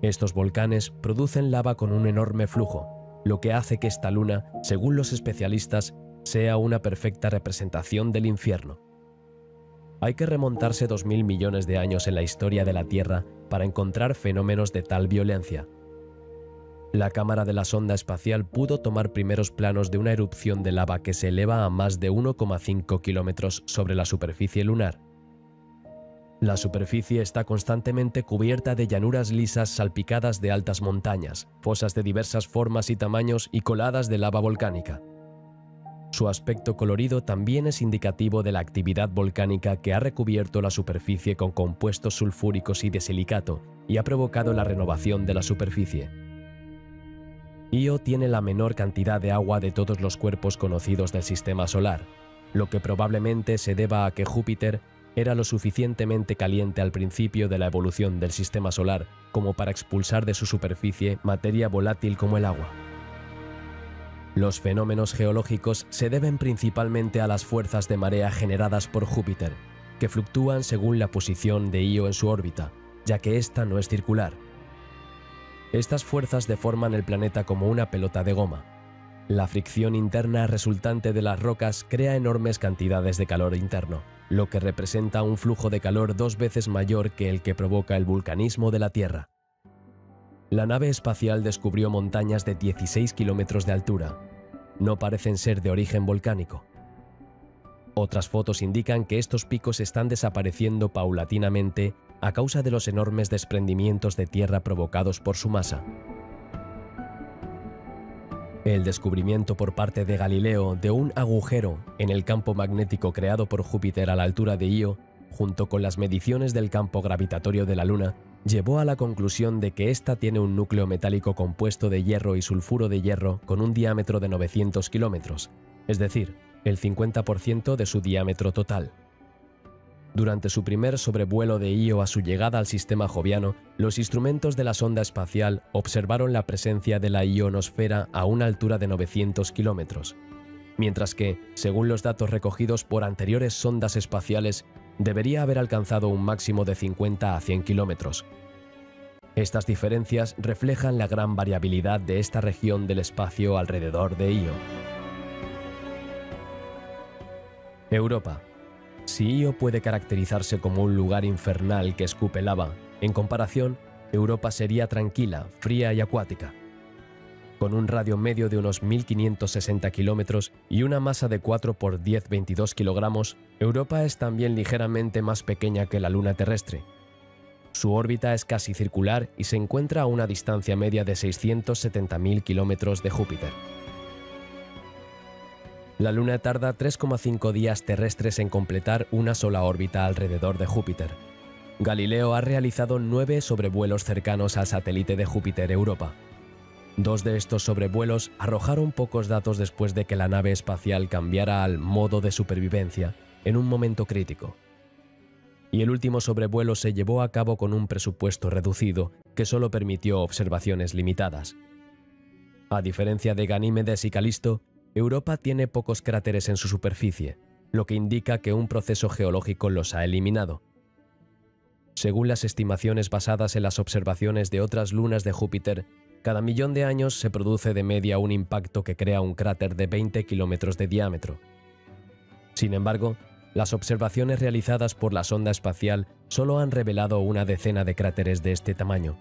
Estos volcanes producen lava con un enorme flujo, lo que hace que esta luna, según los especialistas, sea una perfecta representación del infierno. Hay que remontarse 2000 millones de años en la historia de la Tierra para encontrar fenómenos de tal violencia. La cámara de la sonda espacial pudo tomar primeros planos de una erupción de lava que se eleva a más de 1,5 kilómetros sobre la superficie lunar. La superficie está constantemente cubierta de llanuras lisas salpicadas de altas montañas, fosas de diversas formas y tamaños y coladas de lava volcánica. Su aspecto colorido también es indicativo de la actividad volcánica que ha recubierto la superficie con compuestos sulfúricos y de silicato y ha provocado la renovación de la superficie. Io tiene la menor cantidad de agua de todos los cuerpos conocidos del sistema solar, lo que probablemente se deba a que Júpiter era lo suficientemente caliente al principio de la evolución del sistema solar como para expulsar de su superficie materia volátil como el agua. Los fenómenos geológicos se deben principalmente a las fuerzas de marea generadas por Júpiter, que fluctúan según la posición de Io en su órbita, ya que ésta no es circular. Estas fuerzas deforman el planeta como una pelota de goma. La fricción interna resultante de las rocas crea enormes cantidades de calor interno, lo que representa un flujo de calor 2 veces mayor que el que provoca el vulcanismo de la Tierra. La nave espacial descubrió montañas de 16 kilómetros de altura. No parecen ser de origen volcánico. Otras fotos indican que estos picos están desapareciendo paulatinamente a causa de los enormes desprendimientos de tierra provocados por su masa. El descubrimiento por parte de Galileo de un agujero en el campo magnético creado por Júpiter a la altura de Io, junto con las mediciones del campo gravitatorio de la Luna, llevó a la conclusión de que ésta tiene un núcleo metálico compuesto de hierro y sulfuro de hierro con un diámetro de 900 kilómetros, es decir, el 50% de su diámetro total. Durante su primer sobrevuelo de Io a su llegada al sistema joviano, los instrumentos de la sonda espacial observaron la presencia de la ionosfera a una altura de 900 kilómetros, mientras que, según los datos recogidos por anteriores sondas espaciales, debería haber alcanzado un máximo de 50 a 100 kilómetros. Estas diferencias reflejan la gran variabilidad de esta región del espacio alrededor de Io. Europa. Si Io puede caracterizarse como un lugar infernal que escupe lava, en comparación, Europa sería tranquila, fría y acuática. Con un radio medio de unos 1.560 kilómetros y una masa de 4 por 10-22 kilogramos, Europa es también ligeramente más pequeña que la Luna terrestre. Su órbita es casi circular y se encuentra a una distancia media de 670.000 kilómetros de Júpiter. La Luna tarda 3,5 días terrestres en completar una sola órbita alrededor de Júpiter. Galileo ha realizado 9 sobrevuelos cercanos al satélite de Júpiter, Europa. 2 de estos sobrevuelos arrojaron pocos datos después de que la nave espacial cambiara al modo de supervivencia en un momento crítico. Y el último sobrevuelo se llevó a cabo con un presupuesto reducido que solo permitió observaciones limitadas. A diferencia de Ganímedes y Calisto, Europa tiene pocos cráteres en su superficie, lo que indica que un proceso geológico los ha eliminado. Según las estimaciones basadas en las observaciones de otras lunas de Júpiter, cada millón de años se produce de media un impacto que crea un cráter de 20 kilómetros de diámetro. Sin embargo, las observaciones realizadas por la sonda espacial solo han revelado una decena de cráteres de este tamaño.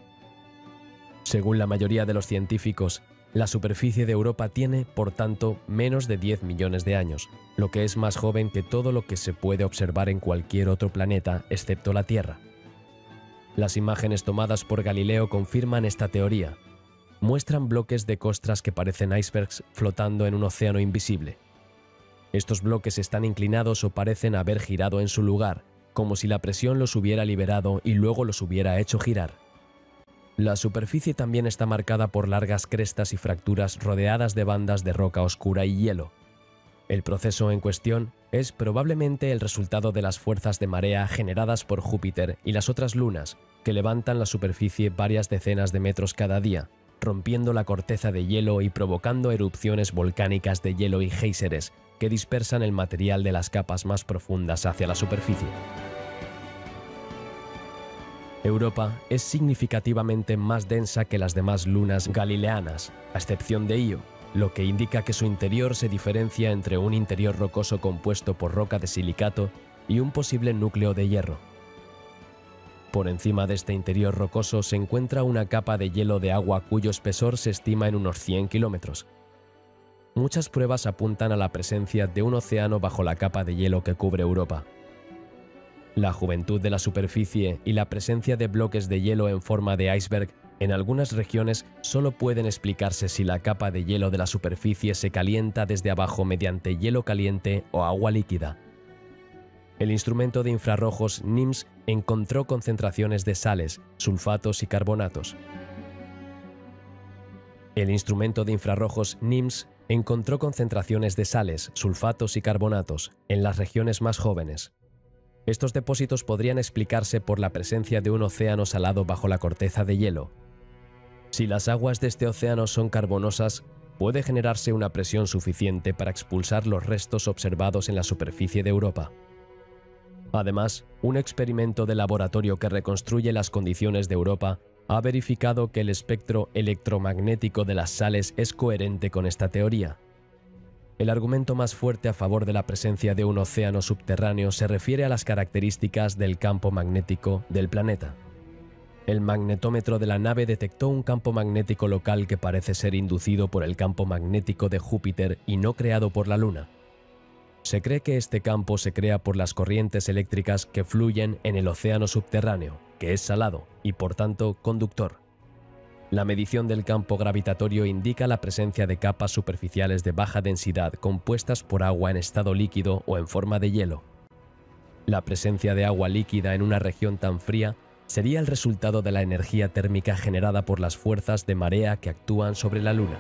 Según la mayoría de los científicos, la superficie de Europa tiene, por tanto, menos de 10 millones de años, lo que es más joven que todo lo que se puede observar en cualquier otro planeta excepto la Tierra. Las imágenes tomadas por Galileo confirman esta teoría. Muestran bloques de costras que parecen icebergs flotando en un océano invisible. Estos bloques están inclinados o parecen haber girado en su lugar, como si la presión los hubiera liberado y luego los hubiera hecho girar. La superficie también está marcada por largas crestas y fracturas rodeadas de bandas de roca oscura y hielo. El proceso en cuestión es probablemente el resultado de las fuerzas de marea generadas por Júpiter y las otras lunas, que levantan la superficie varias decenas de metros cada día, rompiendo la corteza de hielo y provocando erupciones volcánicas de hielo y géiseres que dispersan el material de las capas más profundas hacia la superficie. Europa es significativamente más densa que las demás lunas galileanas, a excepción de Io, lo que indica que su interior se diferencia entre un interior rocoso compuesto por roca de silicato y un posible núcleo de hierro. Por encima de este interior rocoso se encuentra una capa de hielo de agua cuyo espesor se estima en unos 100 kilómetros. Muchas pruebas apuntan a la presencia de un océano bajo la capa de hielo que cubre Europa. La juventud de la superficie y la presencia de bloques de hielo en forma de iceberg en algunas regiones solo pueden explicarse si la capa de hielo de la superficie se calienta desde abajo mediante hielo caliente o agua líquida. El instrumento de infrarrojos NIMS encontró concentraciones de sales, sulfatos y carbonatos. El instrumento de infrarrojos NIMS encontró concentraciones de sales, sulfatos y carbonatos en las regiones más jóvenes. Estos depósitos podrían explicarse por la presencia de un océano salado bajo la corteza de hielo. Si las aguas de este océano son carbonosas, puede generarse una presión suficiente para expulsar los restos observados en la superficie de Europa. Además, un experimento de laboratorio que reconstruye las condiciones de Europa ha verificado que el espectro electromagnético de las sales es coherente con esta teoría. El argumento más fuerte a favor de la presencia de un océano subterráneo se refiere a las características del campo magnético del planeta. El magnetómetro de la nave detectó un campo magnético local que parece ser inducido por el campo magnético de Júpiter y no creado por la Luna. Se cree que este campo se crea por las corrientes eléctricas que fluyen en el océano subterráneo, que es salado y por tanto conductor. La medición del campo gravitatorio indica la presencia de capas superficiales de baja densidad compuestas por agua en estado líquido o en forma de hielo. La presencia de agua líquida en una región tan fría sería el resultado de la energía térmica generada por las fuerzas de marea que actúan sobre la Luna.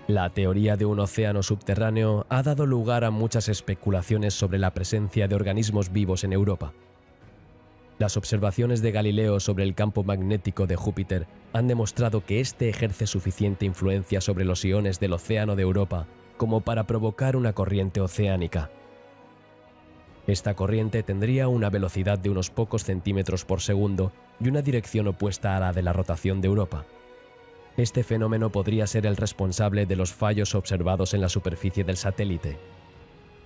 La teoría de un océano subterráneo ha dado lugar a muchas especulaciones sobre la presencia de organismos vivos en Europa. Las observaciones de Galileo sobre el campo magnético de Júpiter han demostrado que éste ejerce suficiente influencia sobre los iones del océano de Europa como para provocar una corriente oceánica. Esta corriente tendría una velocidad de unos pocos centímetros por segundo y una dirección opuesta a la de la rotación de Europa. Este fenómeno podría ser el responsable de los fallos observados en la superficie del satélite.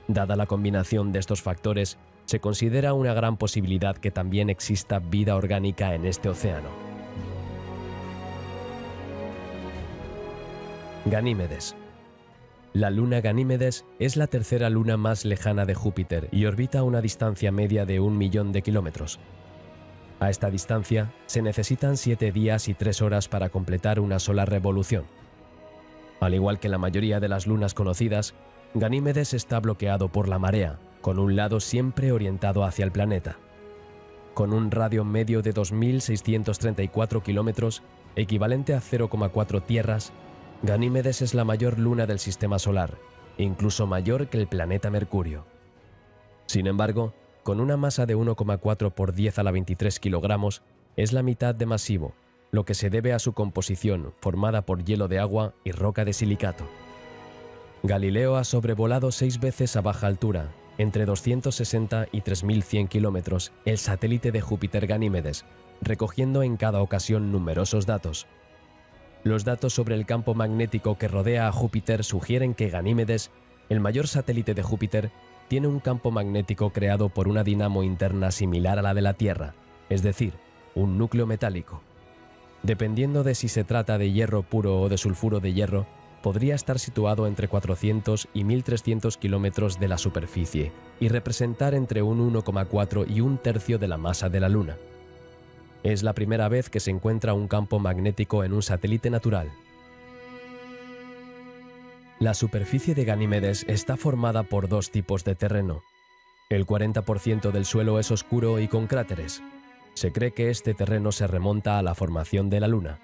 Dada la combinación de estos factores, se considera una gran posibilidad que también exista vida orgánica en este océano. Ganímedes. La luna Ganímedes es la tercera luna más lejana de Júpiter y orbita a una distancia media de 1 millón de kilómetros. A esta distancia, se necesitan 7 días y 3 horas para completar una sola revolución. Al igual que la mayoría de las lunas conocidas, Ganímedes está bloqueado por la marea, con un lado siempre orientado hacia el planeta. Con un radio medio de 2.634 kilómetros, equivalente a 0,4 tierras, Ganímedes es la mayor luna del sistema solar, incluso mayor que el planeta Mercurio. Sin embargo, con una masa de 1,4 por 10 a la 23 kilogramos, es la mitad de masivo, lo que se debe a su composición formada por hielo de agua y roca de silicato. Galileo ha sobrevolado 6 veces a baja altura, entre 260 y 3.100 kilómetros, el satélite de Júpiter Ganímedes, recogiendo en cada ocasión numerosos datos. Los datos sobre el campo magnético que rodea a Júpiter sugieren que Ganímedes, el mayor satélite de Júpiter, tiene un campo magnético creado por una dinamo interna similar a la de la Tierra, es decir, un núcleo metálico. Dependiendo de si se trata de hierro puro o de sulfuro de hierro, podría estar situado entre 400 y 1.300 kilómetros de la superficie y representar entre un 1,4 y un tercio de la masa de la Luna. Es la primera vez que se encuentra un campo magnético en un satélite natural. La superficie de Ganímedes está formada por 2 tipos de terreno. El 40% del suelo es oscuro y con cráteres. Se cree que este terreno se remonta a la formación de la Luna.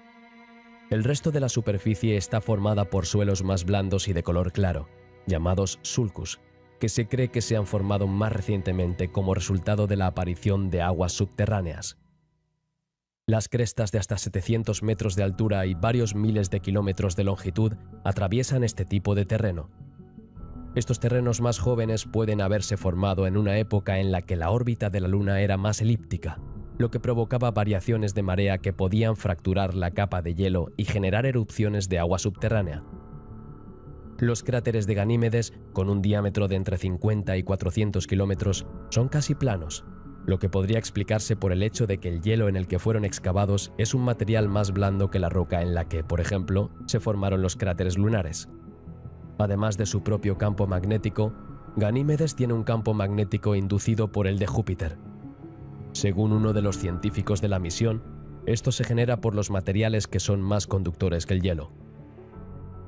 El resto de la superficie está formada por suelos más blandos y de color claro, llamados sulcus, que se cree que se han formado más recientemente como resultado de la aparición de aguas subterráneas. Las crestas de hasta 700 metros de altura y varios miles de kilómetros de longitud atraviesan este tipo de terreno. Estos terrenos más jóvenes pueden haberse formado en una época en la que la órbita de la Luna era más elíptica, lo que provocaba variaciones de marea que podían fracturar la capa de hielo y generar erupciones de agua subterránea. Los cráteres de Ganímedes, con un diámetro de entre 50 y 400 kilómetros, son casi planos, lo que podría explicarse por el hecho de que el hielo en el que fueron excavados es un material más blando que la roca en la que, por ejemplo, se formaron los cráteres lunares. Además de su propio campo magnético, Ganímedes tiene un campo magnético inducido por el de Júpiter. Según uno de los científicos de la misión, esto se genera por los materiales que son más conductores que el hielo.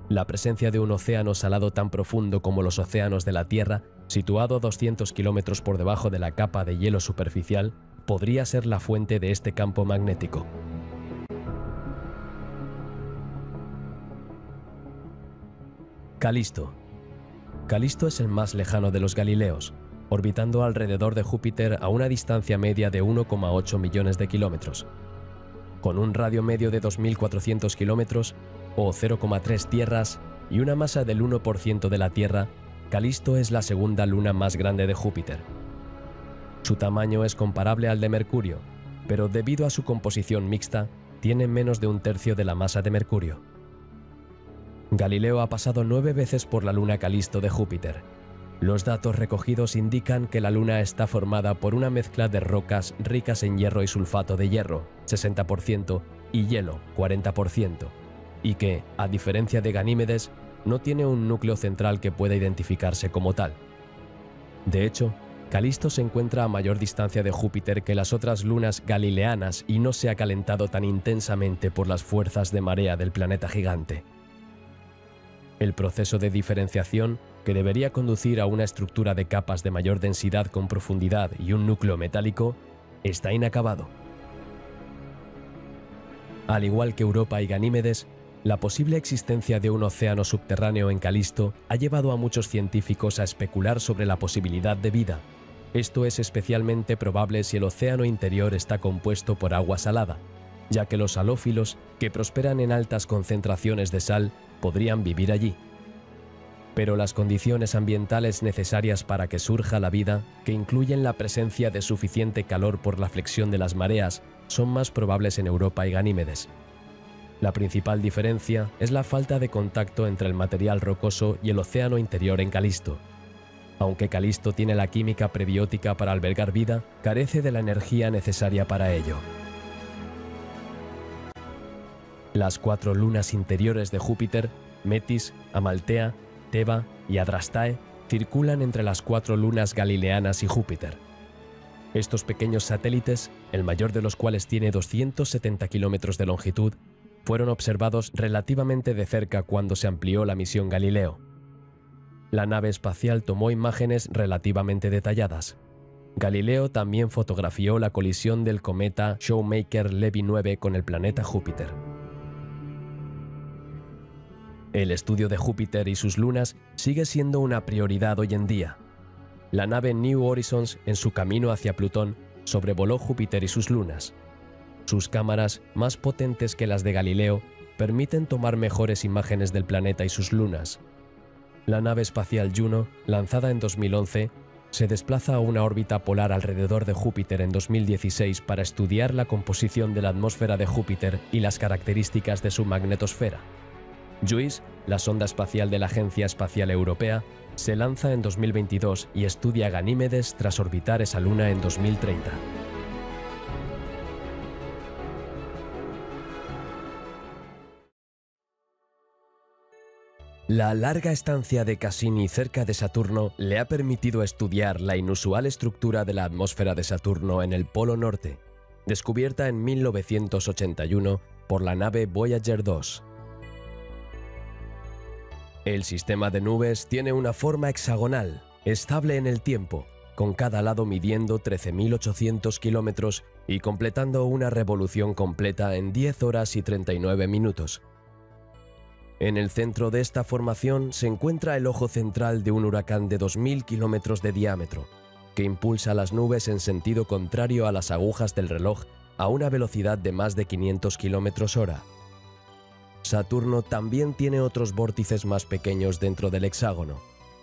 La presencia de un océano salado tan profundo como los océanos de la Tierra, situado a 200 kilómetros por debajo de la capa de hielo superficial, podría ser la fuente de este campo magnético. Calisto. Calisto es el más lejano de los Galileos, orbitando alrededor de Júpiter a una distancia media de 1,8 millones de kilómetros. Con un radio medio de 2.400 kilómetros, o 0,3 tierras, y una masa del 1% de la Tierra, Calisto es la segunda luna más grande de Júpiter. Su tamaño es comparable al de Mercurio, pero debido a su composición mixta, tiene menos de un tercio de la masa de Mercurio. Galileo ha pasado 9 veces por la luna Calisto de Júpiter. Los datos recogidos indican que la luna está formada por una mezcla de rocas ricas en hierro y sulfato de hierro, 60%, y hielo, 40%, y que, a diferencia de Ganímedes, no tiene un núcleo central que pueda identificarse como tal. De hecho, Calisto se encuentra a mayor distancia de Júpiter que las otras lunas galileanas y no se ha calentado tan intensamente por las fuerzas de marea del planeta gigante. El proceso de diferenciación, que debería conducir a una estructura de capas de mayor densidad con profundidad y un núcleo metálico, está inacabado. Al igual que Europa y Ganímedes, la posible existencia de un océano subterráneo en Calisto ha llevado a muchos científicos a especular sobre la posibilidad de vida. Esto es especialmente probable si el océano interior está compuesto por agua salada, ya que los halófilos, que prosperan en altas concentraciones de sal, podrían vivir allí. Pero las condiciones ambientales necesarias para que surja la vida, que incluyen la presencia de suficiente calor por la flexión de las mareas, son más probables en Europa y Ganímedes. La principal diferencia es la falta de contacto entre el material rocoso y el océano interior en Calisto. Aunque Calisto tiene la química prebiótica para albergar vida, carece de la energía necesaria para ello. Las 4 lunas interiores de Júpiter, Metis, Amaltea, Teba y Adrastae, circulan entre las 4 lunas galileanas y Júpiter. Estos pequeños satélites, el mayor de los cuales tiene 270 kilómetros de longitud, fueron observados relativamente de cerca cuando se amplió la misión Galileo. La nave espacial tomó imágenes relativamente detalladas. Galileo también fotografió la colisión del cometa Shoemaker-Levy 9 con el planeta Júpiter. El estudio de Júpiter y sus lunas sigue siendo una prioridad hoy en día. La nave New Horizons, en su camino hacia Plutón, sobrevoló Júpiter y sus lunas. Sus cámaras, más potentes que las de Galileo, permiten tomar mejores imágenes del planeta y sus lunas. La nave espacial Juno, lanzada en 2011, se desplaza a una órbita polar alrededor de Júpiter en 2016 para estudiar la composición de la atmósfera de Júpiter y las características de su magnetosfera. JUICE, la sonda espacial de la Agencia Espacial Europea, se lanza en 2022 y estudia Ganímedes tras orbitar esa luna en 2030. La larga estancia de Cassini cerca de Saturno le ha permitido estudiar la inusual estructura de la atmósfera de Saturno en el Polo Norte, descubierta en 1981 por la nave Voyager 2. El sistema de nubes tiene una forma hexagonal, estable en el tiempo, con cada lado midiendo 13.800 kilómetros y completando una revolución completa en 10 horas y 39 minutos. En el centro de esta formación se encuentra el ojo central de un huracán de 2.000 kilómetros de diámetro, que impulsa las nubes en sentido contrario a las agujas del reloj a una velocidad de más de 500 kilómetros hora. Saturno también tiene otros vórtices más pequeños dentro del hexágono.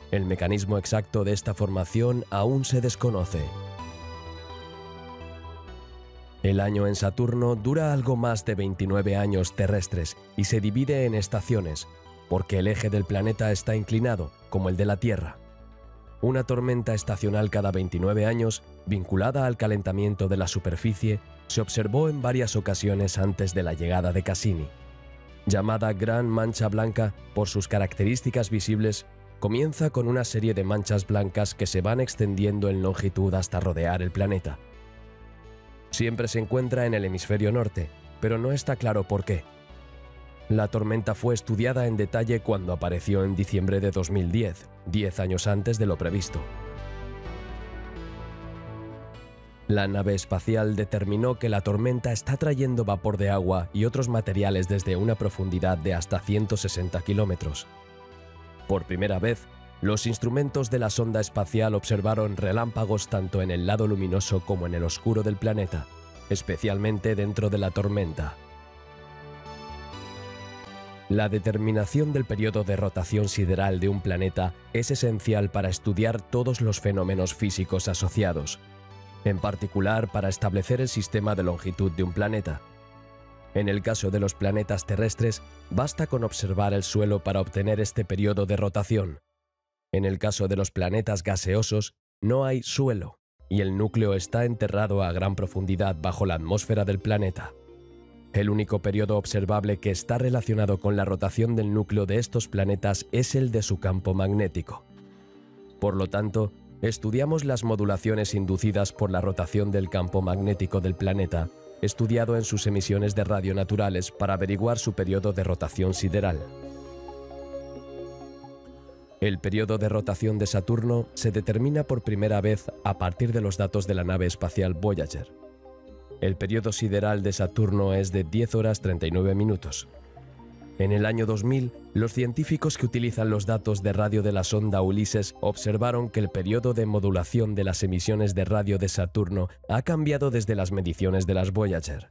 El mecanismo exacto de esta formación aún se desconoce. El año en Saturno dura algo más de 29 años terrestres y se divide en estaciones, porque el eje del planeta está inclinado, como el de la Tierra. Una tormenta estacional cada 29 años, vinculada al calentamiento de la superficie, se observó en varias ocasiones antes de la llegada de Cassini. Llamada Gran Mancha Blanca por sus características visibles, comienza con una serie de manchas blancas que se van extendiendo en longitud hasta rodear el planeta. Siempre se encuentra en el hemisferio norte, pero no está claro por qué. La tormenta fue estudiada en detalle cuando apareció en diciembre de 2010, 10 años antes de lo previsto. La nave espacial determinó que la tormenta está trayendo vapor de agua y otros materiales desde una profundidad de hasta 160 kilómetros. Por primera vez, los instrumentos de la sonda espacial observaron relámpagos tanto en el lado luminoso como en el oscuro del planeta, especialmente dentro de la tormenta. La determinación del periodo de rotación sideral de un planeta es esencial para estudiar todos los fenómenos físicos asociados, en particular para establecer el sistema de longitud de un planeta. En el caso de los planetas terrestres, basta con observar el suelo para obtener este periodo de rotación. En el caso de los planetas gaseosos, no hay suelo, y el núcleo está enterrado a gran profundidad bajo la atmósfera del planeta. El único periodo observable que está relacionado con la rotación del núcleo de estos planetas es el de su campo magnético. Por lo tanto, estudiamos las modulaciones inducidas por la rotación del campo magnético del planeta, estudiado en sus emisiones de radio naturales para averiguar su periodo de rotación sideral. El periodo de rotación de Saturno se determina por primera vez a partir de los datos de la nave espacial Voyager. El periodo sideral de Saturno es de 10 horas 39 minutos. En el año 2000, los científicos que utilizan los datos de radio de la sonda Ulises observaron que el periodo de modulación de las emisiones de radio de Saturno ha cambiado desde las mediciones de las Voyager.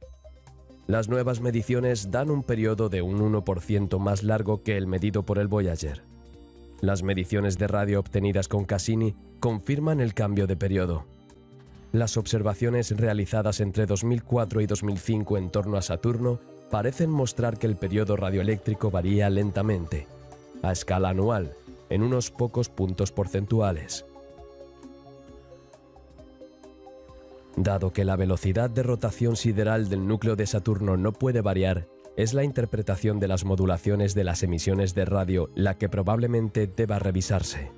Las nuevas mediciones dan un periodo de un 1% más largo que el medido por el Voyager. Las mediciones de radio obtenidas con Cassini confirman el cambio de periodo. Las observaciones realizadas entre 2004 y 2005 en torno a Saturno parecen mostrar que el periodo radioeléctrico varía lentamente, a escala anual, en unos pocos puntos porcentuales. Dado que la velocidad de rotación sideral del núcleo de Saturno no puede variar, es la interpretación de las modulaciones de las emisiones de radio la que probablemente deba revisarse.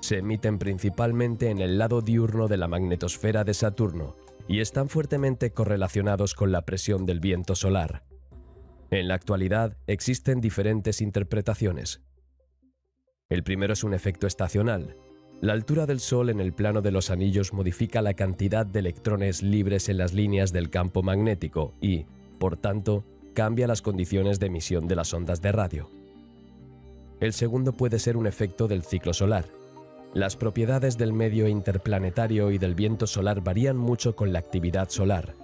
Se emiten principalmente en el lado diurno de la magnetosfera de Saturno y están fuertemente correlacionados con la presión del viento solar. En la actualidad existen diferentes interpretaciones. El primero es un efecto estacional. La altura del Sol en el plano de los anillos modifica la cantidad de electrones libres en las líneas del campo magnético y, por tanto, cambia las condiciones de emisión de las ondas de radio. El segundo puede ser un efecto del ciclo solar. Las propiedades del medio interplanetario y del viento solar varían mucho con la actividad solar.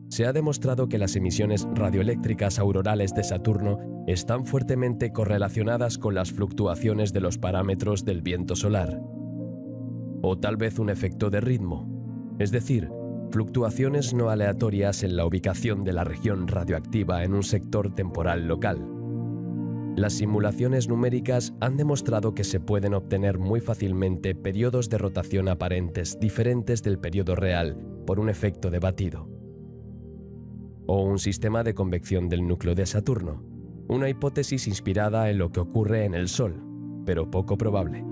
Se ha demostrado que las emisiones radioeléctricas aurorales de Saturno están fuertemente correlacionadas con las fluctuaciones de los parámetros del viento solar. O tal vez un efecto de ritmo, es decir, fluctuaciones no aleatorias en la ubicación de la región radioactiva en un sector temporal local. Las simulaciones numéricas han demostrado que se pueden obtener muy fácilmente periodos de rotación aparentes diferentes del periodo real por un efecto de batido. O un sistema de convección del núcleo de Saturno, una hipótesis inspirada en lo que ocurre en el Sol, pero poco probable.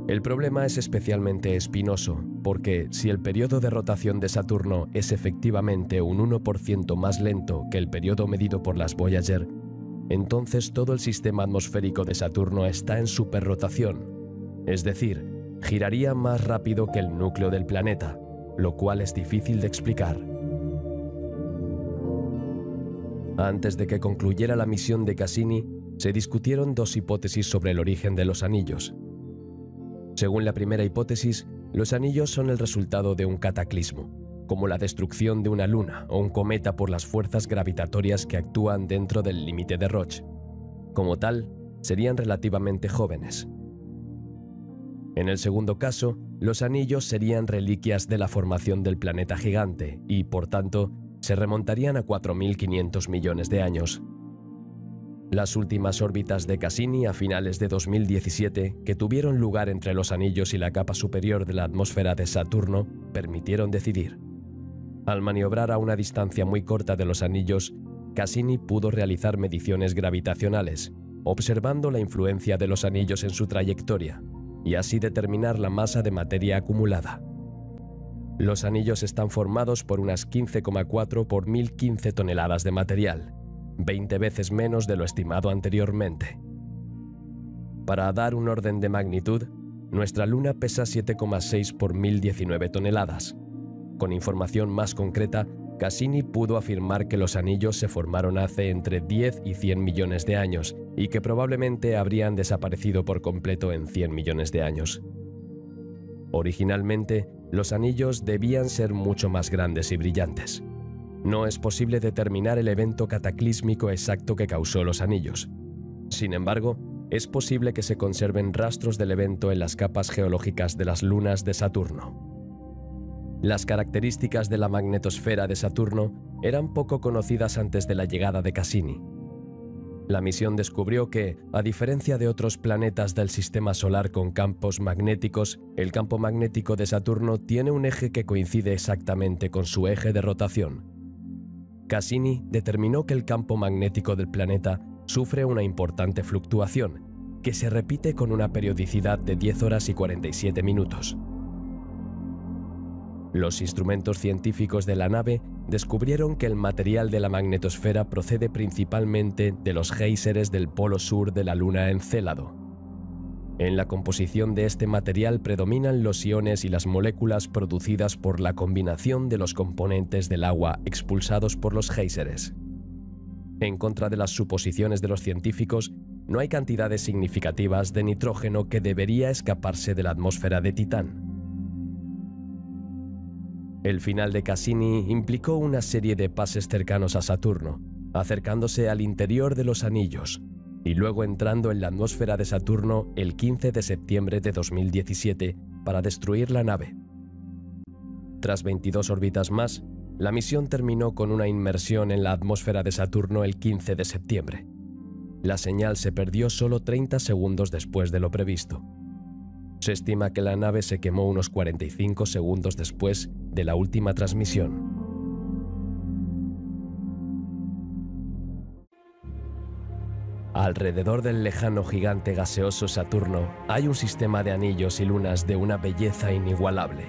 El problema es especialmente espinoso, porque si el periodo de rotación de Saturno es efectivamente un 1% más lento que el periodo medido por las Voyager, entonces todo el sistema atmosférico de Saturno está en superrotación, es decir, giraría más rápido que el núcleo del planeta, lo cual es difícil de explicar. Antes de que concluyera la misión de Cassini, se discutieron dos hipótesis sobre el origen de los anillos. Según la primera hipótesis, los anillos son el resultado de un cataclismo, como la destrucción de una luna o un cometa por las fuerzas gravitatorias que actúan dentro del límite de Roche. Como tal, serían relativamente jóvenes. En el segundo caso, los anillos serían reliquias de la formación del planeta gigante y, por tanto, se remontarían a 4.500 millones de años. Las últimas órbitas de Cassini a finales de 2017, que tuvieron lugar entre los anillos y la capa superior de la atmósfera de Saturno, permitieron decidir. Al maniobrar a una distancia muy corta de los anillos, Cassini pudo realizar mediciones gravitacionales, observando la influencia de los anillos en su trayectoria, y así determinar la masa de materia acumulada. Los anillos están formados por unas 15,4 por 1015 toneladas de material, 20 veces menos de lo estimado anteriormente. Para dar un orden de magnitud, nuestra Luna pesa 7,6 por 1019 toneladas. Con información más concreta, Cassini pudo afirmar que los anillos se formaron hace entre 10 y 100 millones de años y que probablemente habrían desaparecido por completo en 100 millones de años. Originalmente, los anillos debían ser mucho más grandes y brillantes. No es posible determinar el evento cataclísmico exacto que causó los anillos. Sin embargo, es posible que se conserven rastros del evento en las capas geológicas de las lunas de Saturno. Las características de la magnetosfera de Saturno eran poco conocidas antes de la llegada de Cassini. La misión descubrió que, a diferencia de otros planetas del sistema solar con campos magnéticos, el campo magnético de Saturno tiene un eje que coincide exactamente con su eje de rotación. Cassini determinó que el campo magnético del planeta sufre una importante fluctuación, que se repite con una periodicidad de 10 horas y 47 minutos. Los instrumentos científicos de la nave descubrieron que el material de la magnetosfera procede principalmente de los géiseres del polo sur de la luna Encélado. En la composición de este material predominan los iones y las moléculas producidas por la combinación de los componentes del agua expulsados por los géiseres. En contra de las suposiciones de los científicos, no hay cantidades significativas de nitrógeno que debería escaparse de la atmósfera de Titán. El final de Cassini implicó una serie de pases cercanos a Saturno, acercándose al interior de los anillos, y luego entrando en la atmósfera de Saturno el 15 de septiembre de 2017 para destruir la nave. Tras 22 órbitas más, la misión terminó con una inmersión en la atmósfera de Saturno el 15 de septiembre. La señal se perdió solo 30 segundos después de lo previsto. Se estima que la nave se quemó unos 45 segundos después de la última transmisión. Alrededor del lejano gigante gaseoso Saturno hay un sistema de anillos y lunas de una belleza inigualable.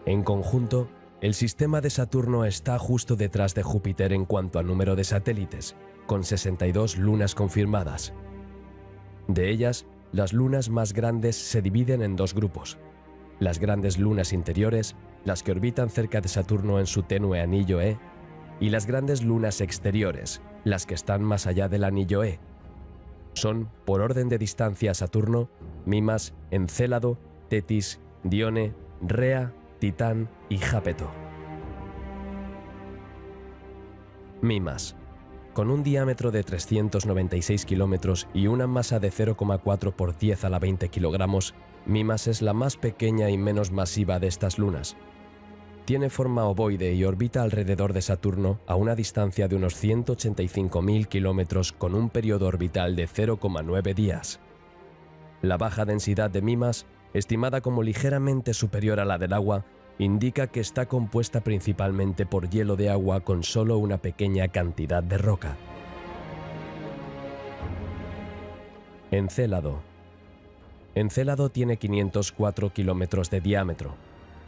En conjunto, el sistema de Saturno está justo detrás de Júpiter en cuanto a número de satélites, con 62 lunas confirmadas. De ellas, las lunas más grandes se dividen en dos grupos: las grandes lunas interiores, las que orbitan cerca de Saturno en su tenue anillo E, y las grandes lunas exteriores, las que están más allá del anillo E. Son, por orden de distancia a Saturno, Mimas, Encélado, Tetis, Dione, Rea, Titán y Jápeto. Mimas. Con un diámetro de 396 kilómetros y una masa de 0,4 por 10 a la 20 kilogramos, Mimas es la más pequeña y menos masiva de estas lunas. Tiene forma ovoide y orbita alrededor de Saturno a una distancia de unos 185.000 kilómetros con un periodo orbital de 0,9 días. La baja densidad de Mimas, estimada como ligeramente superior a la del agua, indica que está compuesta principalmente por hielo de agua con solo una pequeña cantidad de roca. Encélado. Encélado tiene 504 kilómetros de diámetro,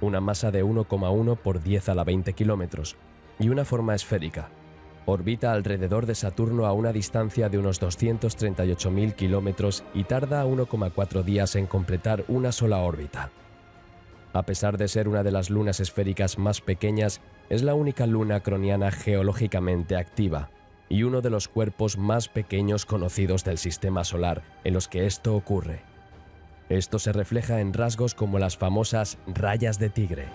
una masa de 1,1 por 10 a la 20 kilómetros y una forma esférica. Orbita alrededor de Saturno a una distancia de unos 238.000 kilómetros y tarda 1,4 días en completar una sola órbita. A pesar de ser una de las lunas esféricas más pequeñas, es la única luna croniana geológicamente activa y uno de los cuerpos más pequeños conocidos del sistema solar en los que esto ocurre. Esto se refleja en rasgos como las famosas rayas de tigre.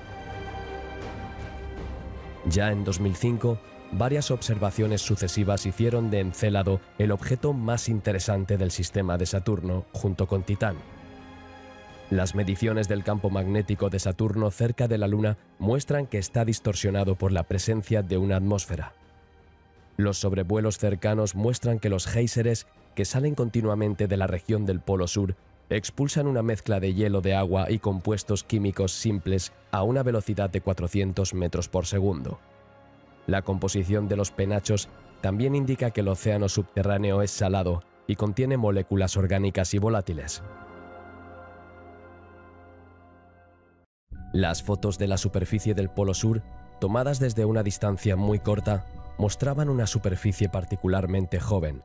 Ya en 2005, varias observaciones sucesivas hicieron de Encélado el objeto más interesante del sistema de Saturno, junto con Titán. Las mediciones del campo magnético de Saturno cerca de la Luna muestran que está distorsionado por la presencia de una atmósfera. Los sobrevuelos cercanos muestran que los géiseres, que salen continuamente de la región del Polo Sur, expulsan una mezcla de hielo de agua y compuestos químicos simples a una velocidad de 400 metros por segundo. La composición de los penachos también indica que el océano subterráneo es salado y contiene moléculas orgánicas y volátiles. Las fotos de la superficie del Polo Sur, tomadas desde una distancia muy corta, mostraban una superficie particularmente joven,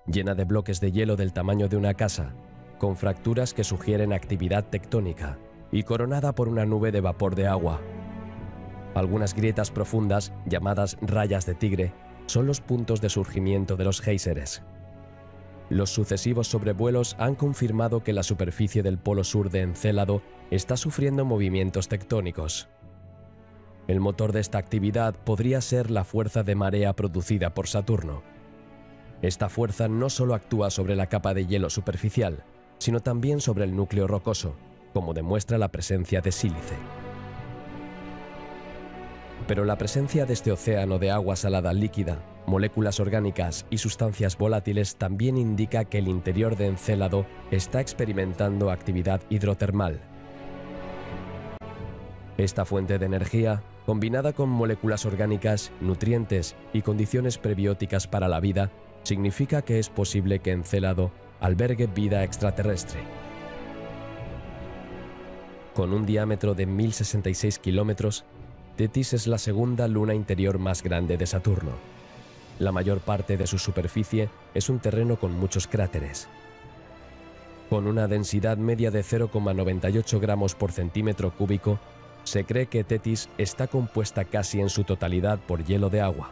llena de bloques de hielo del tamaño de una casa, con fracturas que sugieren actividad tectónica y coronada por una nube de vapor de agua. Algunas grietas profundas, llamadas rayas de tigre, son los puntos de surgimiento de los géiseres. Los sucesivos sobrevuelos han confirmado que la superficie del polo sur de Encélado está sufriendo movimientos tectónicos. El motor de esta actividad podría ser la fuerza de marea producida por Saturno. Esta fuerza no solo actúa sobre la capa de hielo superficial, sino también sobre el núcleo rocoso, como demuestra la presencia de sílice. Pero la presencia de este océano de agua salada líquida, moléculas orgánicas y sustancias volátiles también indica que el interior de Encélado está experimentando actividad hidrotermal. Esta fuente de energía, combinada con moléculas orgánicas, nutrientes y condiciones prebióticas para la vida, significa que es posible que Encélado albergue vida extraterrestre. Con un diámetro de 1066 kilómetros, Tetis es la segunda luna interior más grande de Saturno. La mayor parte de su superficie es un terreno con muchos cráteres. Con una densidad media de 0,98 gramos por centímetro cúbico, se cree que Tetis está compuesta casi en su totalidad por hielo de agua.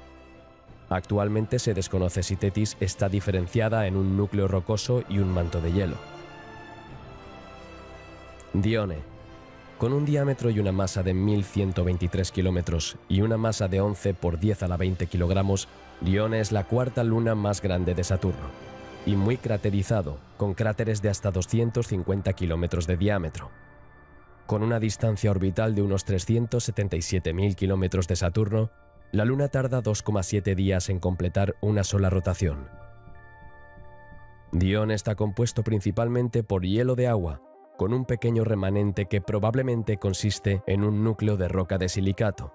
Actualmente se desconoce si Tetis está diferenciada en un núcleo rocoso y un manto de hielo. Dione. Con un diámetro y una masa de 1.123 kilómetros y una masa de 11 por 10 a la 20 kilogramos, Dione es la cuarta luna más grande de Saturno, y muy craterizado, con cráteres de hasta 250 kilómetros de diámetro. Con una distancia orbital de unos 377.000 kilómetros de Saturno, la Luna tarda 2,7 días en completar una sola rotación. Dione está compuesto principalmente por hielo de agua, con un pequeño remanente que probablemente consiste en un núcleo de roca de silicato.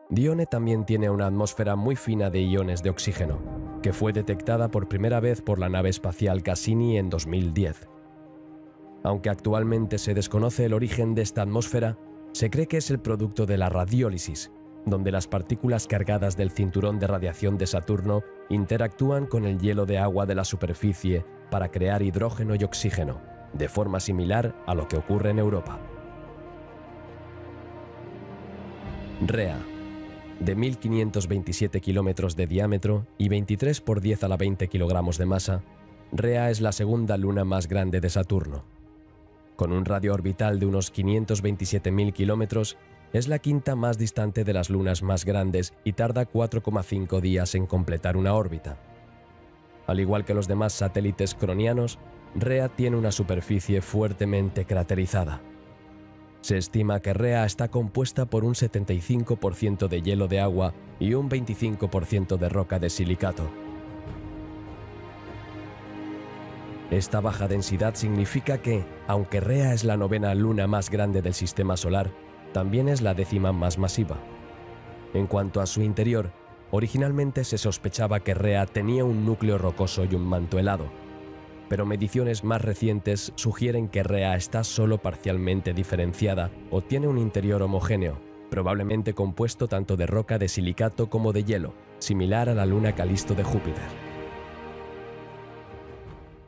Dione también tiene una atmósfera muy fina de iones de oxígeno, que fue detectada por primera vez por la nave espacial Cassini en 2010. Aunque actualmente se desconoce el origen de esta atmósfera, se cree que es el producto de la radiólisis, donde las partículas cargadas del cinturón de radiación de Saturno interactúan con el hielo de agua de la superficie para crear hidrógeno y oxígeno, de forma similar a lo que ocurre en Europa. Rhea. De 1.527 kilómetros de diámetro y 23 por 10 a la 20 kilogramos de masa, Rhea es la segunda luna más grande de Saturno. Con un radio orbital de unos 527.000 kilómetros, es la quinta más distante de las lunas más grandes y tarda 4,5 días en completar una órbita. Al igual que los demás satélites cronianos, Rhea tiene una superficie fuertemente craterizada. Se estima que Rhea está compuesta por un 75% de hielo de agua y un 25% de roca de silicato. Esta baja densidad significa que, aunque Rhea es la novena luna más grande del sistema solar, también es la 10ª más masiva. En cuanto a su interior, originalmente se sospechaba que Rhea tenía un núcleo rocoso y un manto helado, pero mediciones más recientes sugieren que Rhea está solo parcialmente diferenciada o tiene un interior homogéneo, probablemente compuesto tanto de roca de silicato como de hielo, similar a la luna Calisto de Júpiter.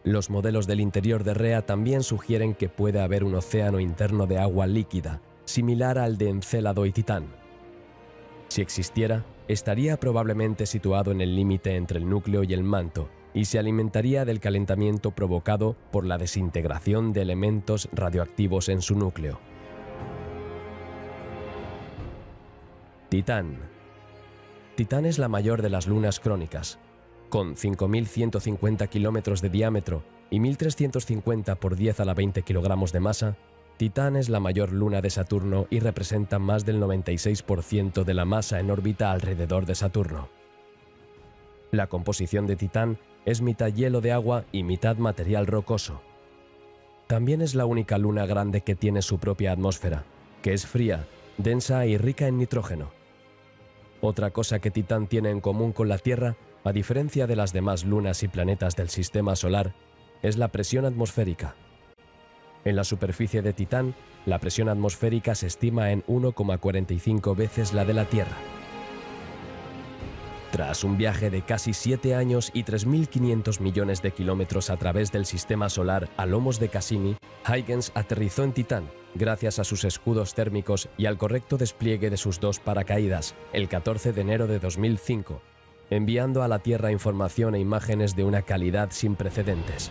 Los modelos del interior de Rhea también sugieren que puede haber un océano interno de agua líquida, similar al de Encélado y Titán. Si existiera, estaría probablemente situado en el límite entre el núcleo y el manto, y se alimentaría del calentamiento provocado por la desintegración de elementos radioactivos en su núcleo. Titán. Titán es la mayor de las lunas crónicas. Con 5.150 kilómetros de diámetro y 1.350 por 10 a la 20 kilogramos de masa, Titán es la mayor luna de Saturno y representa más del 96% de la masa en órbita alrededor de Saturno. La composición de Titán es mitad hielo de agua y mitad material rocoso. También es la única luna grande que tiene su propia atmósfera, que es fría, densa y rica en nitrógeno. Otra cosa que Titán tiene en común con la Tierra, a diferencia de las demás lunas y planetas del sistema solar, es la presión atmosférica. En la superficie de Titán, la presión atmosférica se estima en 1,45 veces la de la Tierra. Tras un viaje de casi 7 años y 3.500 millones de kilómetros a través del sistema solar a lomos de Cassini, Huygens aterrizó en Titán gracias a sus escudos térmicos y al correcto despliegue de sus 2 paracaídas, el 14 de enero de 2005, enviando a la Tierra información e imágenes de una calidad sin precedentes.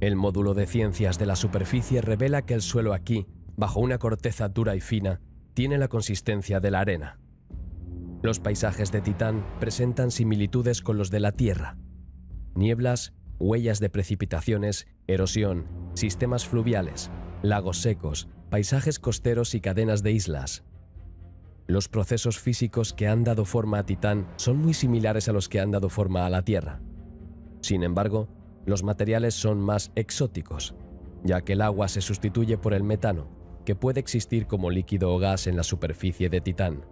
El módulo de ciencias de la superficie revela que el suelo aquí, bajo una corteza dura y fina, tiene la consistencia de la arena. Los paisajes de Titán presentan similitudes con los de la Tierra. Nieblas, huellas de precipitaciones, erosión, sistemas fluviales, lagos secos, paisajes costeros y cadenas de islas. Los procesos físicos que han dado forma a Titán son muy similares a los que han dado forma a la Tierra. Sin embargo, los materiales son más exóticos, ya que el agua se sustituye por el metano, que puede existir como líquido o gas en la superficie de Titán.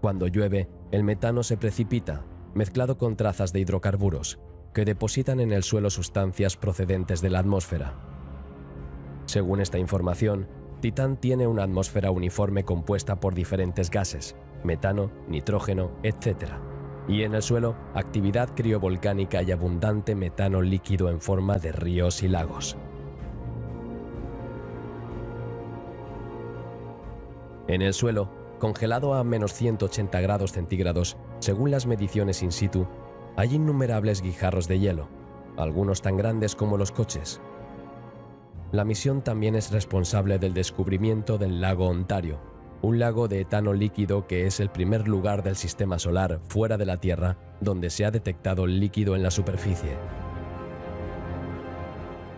Cuando llueve, el metano se precipita, mezclado con trazas de hidrocarburos, que depositan en el suelo sustancias procedentes de la atmósfera. Según esta información, Titán tiene una atmósfera uniforme compuesta por diferentes gases, metano, nitrógeno, etc. Y en el suelo, actividad criovolcánica y abundante metano líquido en forma de ríos y lagos. En el suelo, congelado a menos 180 grados centígrados, según las mediciones in situ, hay innumerables guijarros de hielo, algunos tan grandes como los coches. La misión también es responsable del descubrimiento del lago Ontario, un lago de etano líquido que es el primer lugar del sistema solar fuera de la Tierra donde se ha detectado líquido en la superficie.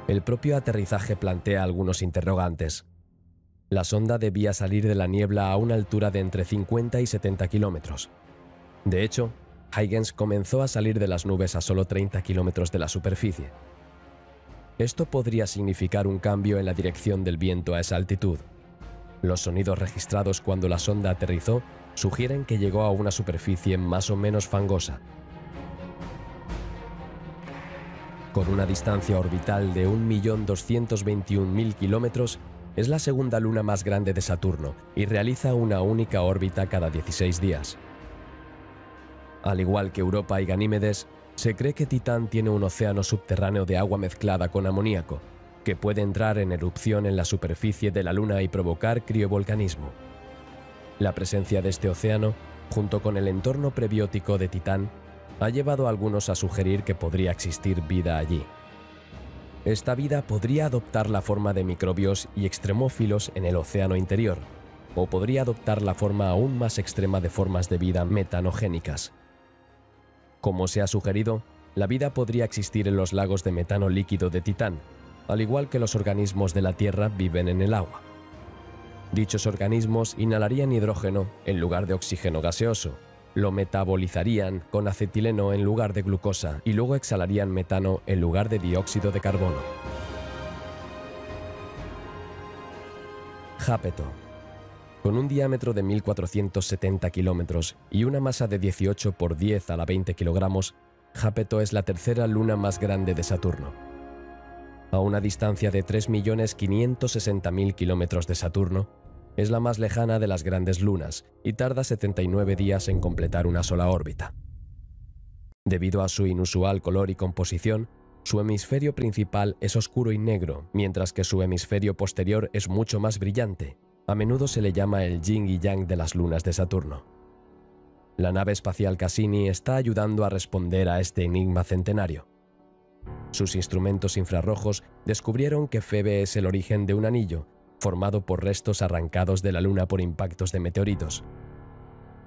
El propio aterrizaje plantea algunos interrogantes. La sonda debía salir de la niebla a una altura de entre 50 y 70 kilómetros. De hecho, Huygens comenzó a salir de las nubes a solo 30 kilómetros de la superficie. Esto podría significar un cambio en la dirección del viento a esa altitud. Los sonidos registrados cuando la sonda aterrizó sugieren que llegó a una superficie más o menos fangosa. Con una distancia orbital de 1.221.000 kilómetros, es la segunda luna más grande de Saturno y realiza una única órbita cada 16 días. Al igual que Europa y Ganímedes, se cree que Titán tiene un océano subterráneo de agua mezclada con amoníaco, que puede entrar en erupción en la superficie de la Luna y provocar criovolcanismo. La presencia de este océano, junto con el entorno prebiótico de Titán, ha llevado a algunos a sugerir que podría existir vida allí. Esta vida podría adoptar la forma de microbios y extremófilos en el océano interior, o podría adoptar la forma aún más extrema de formas de vida metanogénicas. Como se ha sugerido, la vida podría existir en los lagos de metano líquido de Titán, al igual que los organismos de la Tierra viven en el agua. Dichos organismos inhalarían hidrógeno en lugar de oxígeno gaseoso, lo metabolizarían con acetileno en lugar de glucosa y luego exhalarían metano en lugar de dióxido de carbono. Jápeto. Con un diámetro de 1.470 kilómetros y una masa de 18 por 10 a la 20 kilogramos, Jápeto es la tercera luna más grande de Saturno. A una distancia de 3.560.000 kilómetros de Saturno, es la más lejana de las grandes lunas y tarda 79 días en completar una sola órbita. Debido a su inusual color y composición, su hemisferio principal es oscuro y negro, mientras que su hemisferio posterior es mucho más brillante. A menudo se le llama el yin y yang de las lunas de Saturno. La nave espacial Cassini está ayudando a responder a este enigma centenario. Sus instrumentos infrarrojos descubrieron que Febe es el origen de un anillo, formado por restos arrancados de la Luna por impactos de meteoritos.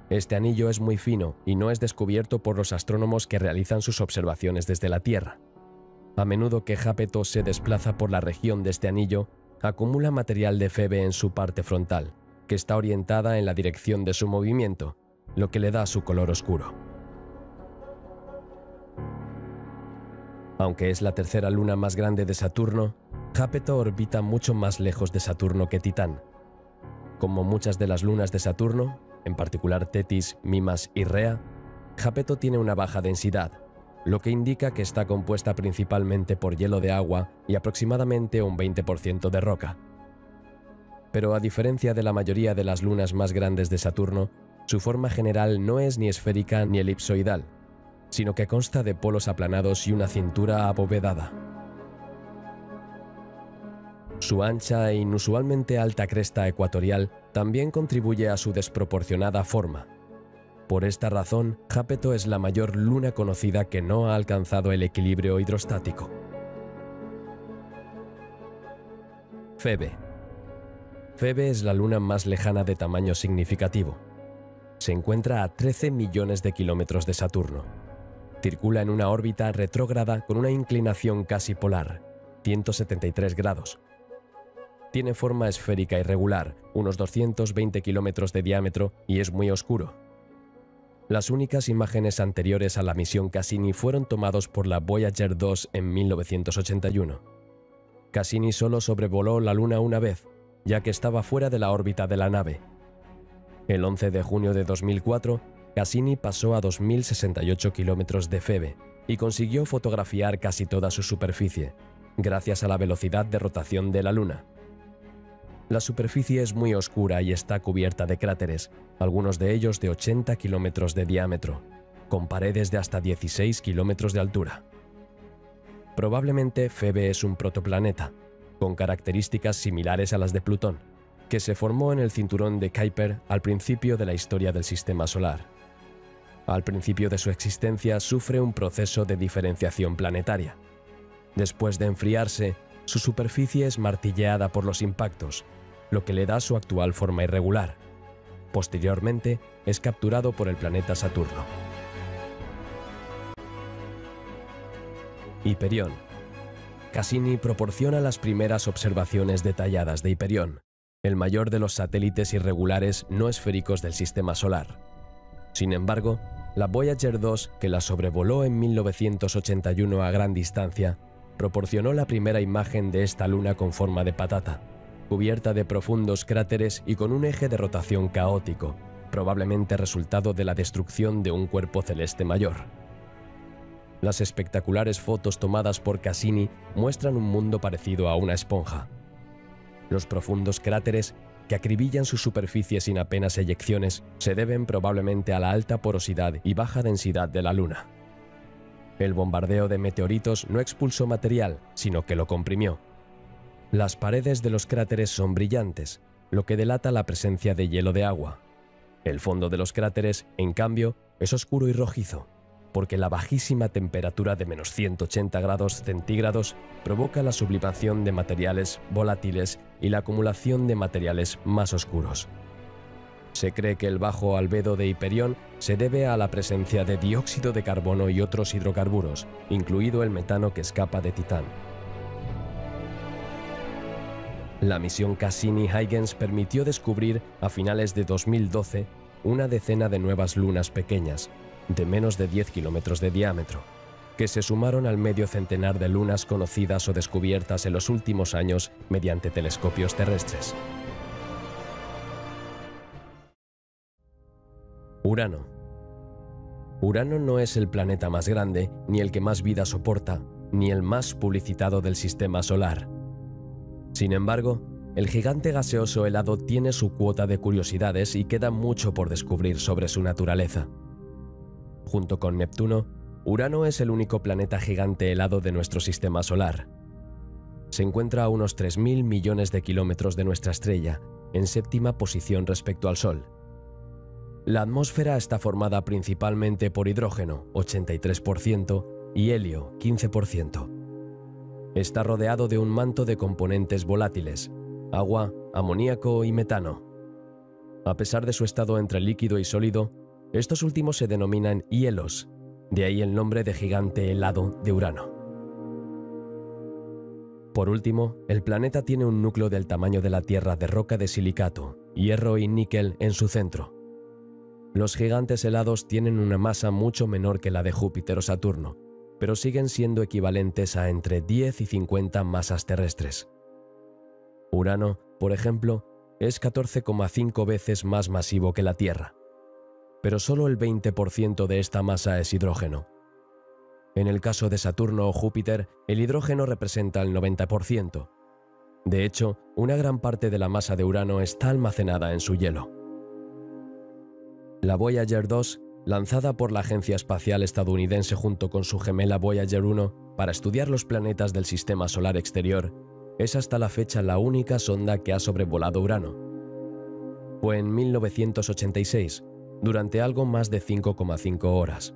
Este anillo es muy fino y no es descubierto por los astrónomos que realizan sus observaciones desde la Tierra. A menudo que Jápeto se desplaza por la región de este anillo, acumula material de Febe en su parte frontal, que está orientada en la dirección de su movimiento, lo que le da su color oscuro. Aunque es la tercera luna más grande de Saturno, Jápeto orbita mucho más lejos de Saturno que Titán. Como muchas de las lunas de Saturno, en particular Tetis, Mimas y Rea, Jápeto tiene una baja densidad, lo que indica que está compuesta principalmente por hielo de agua y aproximadamente un 20% de roca. Pero a diferencia de la mayoría de las lunas más grandes de Saturno, su forma general no es ni esférica ni elipsoidal, sino que consta de polos aplanados y una cintura abovedada. Su ancha e inusualmente alta cresta ecuatorial también contribuye a su desproporcionada forma. Por esta razón, Jápeto es la mayor luna conocida que no ha alcanzado el equilibrio hidrostático. Febe. Febe es la luna más lejana de tamaño significativo. Se encuentra a 13 millones de kilómetros de Saturno. Circula en una órbita retrógrada con una inclinación casi polar, 173 grados. Tiene forma esférica irregular, unos 220 kilómetros de diámetro y es muy oscuro. Las únicas imágenes anteriores a la misión Cassini fueron tomados por la Voyager 2 en 1981. Cassini solo sobrevoló la Luna una vez, ya que estaba fuera de la órbita de la nave. El 11 de junio de 2004, Cassini pasó a 2.068 kilómetros de Febe y consiguió fotografiar casi toda su superficie, gracias a la velocidad de rotación de la Luna. La superficie es muy oscura y está cubierta de cráteres, algunos de ellos de 80 kilómetros de diámetro, con paredes de hasta 16 kilómetros de altura. Probablemente Febe es un protoplaneta, con características similares a las de Plutón, que se formó en el cinturón de Kuiper al principio de la historia del Sistema Solar. Al principio de su existencia sufre un proceso de diferenciación planetaria. Después de enfriarse, su superficie es martilleada por los impactos, lo que le da su actual forma irregular. Posteriormente, es capturado por el planeta Saturno. Hiperión. Cassini proporciona las primeras observaciones detalladas de Hiperión, el mayor de los satélites irregulares no esféricos del Sistema Solar. Sin embargo, la Voyager 2, que la sobrevoló en 1981 a gran distancia, proporcionó la primera imagen de esta luna con forma de patata, cubierta de profundos cráteres y con un eje de rotación caótico, probablemente resultado de la destrucción de un cuerpo celeste mayor. Las espectaculares fotos tomadas por Cassini muestran un mundo parecido a una esponja. Los profundos cráteres, que acribillan su superficie sin apenas eyecciones, se deben probablemente a la alta porosidad y baja densidad de la Luna. El bombardeo de meteoritos no expulsó material, sino que lo comprimió. Las paredes de los cráteres son brillantes, lo que delata la presencia de hielo de agua. El fondo de los cráteres, en cambio, es oscuro y rojizo, porque la bajísima temperatura de menos 180 grados centígrados provoca la sublimación de materiales volátiles y la acumulación de materiales más oscuros. Se cree que el bajo albedo de Hiperión se debe a la presencia de dióxido de carbono y otros hidrocarburos, incluido el metano que escapa de Titán. La misión Cassini-Huygens permitió descubrir, a finales de 2012, una decena de nuevas lunas pequeñas, de menos de 10 kilómetros de diámetro, que se sumaron al medio centenar de lunas conocidas o descubiertas en los últimos años mediante telescopios terrestres. Urano. Urano no es el planeta más grande, ni el que más vida soporta, ni el más publicitado del Sistema Solar. Sin embargo, el gigante gaseoso helado tiene su cuota de curiosidades y queda mucho por descubrir sobre su naturaleza. Junto con Neptuno, Urano es el único planeta gigante helado de nuestro Sistema Solar. Se encuentra a unos 3.000 millones de kilómetros de nuestra estrella, en séptima posición respecto al Sol. La atmósfera está formada principalmente por hidrógeno, 83%, y helio, 15%. Está rodeado de un manto de componentes volátiles, agua, amoníaco y metano. A pesar de su estado entre líquido y sólido, estos últimos se denominan hielos, de ahí el nombre de gigante helado de Urano. Por último, el planeta tiene un núcleo del tamaño de la Tierra de roca de silicato, hierro y níquel en su centro. Los gigantes helados tienen una masa mucho menor que la de Júpiter o Saturno, pero siguen siendo equivalentes a entre 10 y 50 masas terrestres. Urano, por ejemplo, es 14,5 veces más masivo que la Tierra, pero solo el 20% de esta masa es hidrógeno. En el caso de Saturno o Júpiter, el hidrógeno representa el 90%. De hecho, una gran parte de la masa de Urano está almacenada en su hielo. La Voyager 2, lanzada por la Agencia Espacial Estadounidense junto con su gemela Voyager 1 para estudiar los planetas del Sistema Solar exterior, Es hasta la fecha la única sonda que ha sobrevolado Urano. Fue en 1986, durante algo más de 5,5 horas.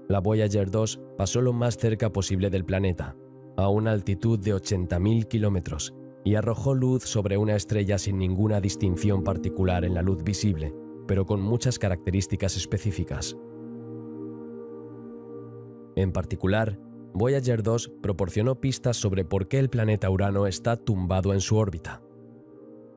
La Voyager 2 pasó lo más cerca posible del planeta, a una altitud de 80.000 kilómetros, y arrojó luz sobre una estrella sin ninguna distinción particular en la luz visible, pero con muchas características específicas. En particular, Voyager 2 proporcionó pistas sobre por qué el planeta Urano está tumbado en su órbita.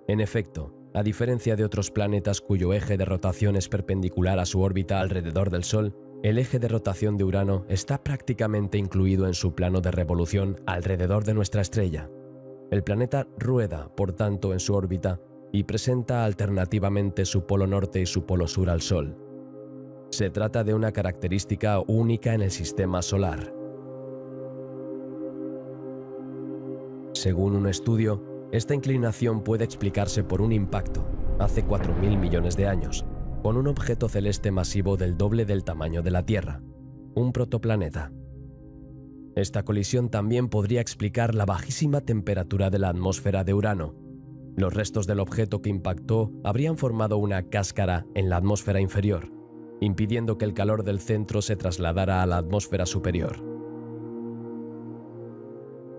En efecto, a diferencia de otros planetas cuyo eje de rotación es perpendicular a su órbita alrededor del Sol, el eje de rotación de Urano está prácticamente incluido en su plano de revolución alrededor de nuestra estrella. El planeta rueda, por tanto, en su órbita y presenta alternativamente su polo norte y su polo sur al Sol. Se trata de una característica única en el sistema solar. Según un estudio, esta inclinación puede explicarse por un impacto, hace 4.000 millones de años, con un objeto celeste masivo del doble del tamaño de la Tierra, un protoplaneta. Esta colisión también podría explicar la bajísima temperatura de la atmósfera de Urano. Los restos del objeto que impactó habrían formado una cáscara en la atmósfera inferior, impidiendo que el calor del centro se trasladara a la atmósfera superior.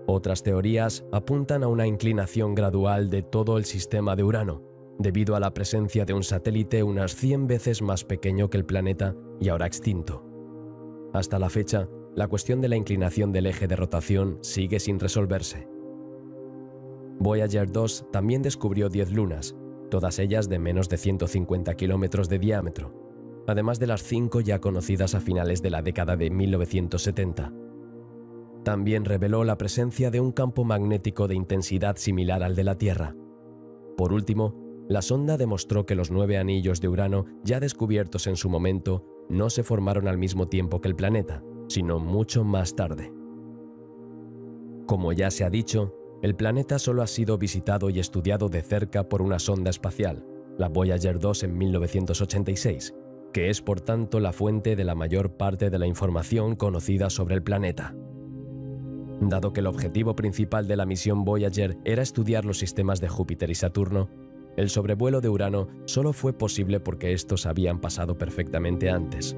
Otras teorías apuntan a una inclinación gradual de todo el sistema de Urano, debido a la presencia de un satélite unas 100 veces más pequeño que el planeta y ahora extinto. Hasta la fecha, la cuestión de la inclinación del eje de rotación sigue sin resolverse. Voyager 2 también descubrió 10 lunas, todas ellas de menos de 150 kilómetros de diámetro, además de las 5 ya conocidas a finales de la década de 1970. También reveló la presencia de un campo magnético de intensidad similar al de la Tierra. Por último, la sonda demostró que los 9 anillos de Urano ya descubiertos en su momento no se formaron al mismo tiempo que el planeta, sino mucho más tarde. Como ya se ha dicho, el planeta solo ha sido visitado y estudiado de cerca por una sonda espacial, la Voyager 2 en 1986, que es por tanto la fuente de la mayor parte de la información conocida sobre el planeta. Dado que el objetivo principal de la misión Voyager era estudiar los sistemas de Júpiter y Saturno, el sobrevuelo de Urano solo fue posible porque estos habían pasado perfectamente antes.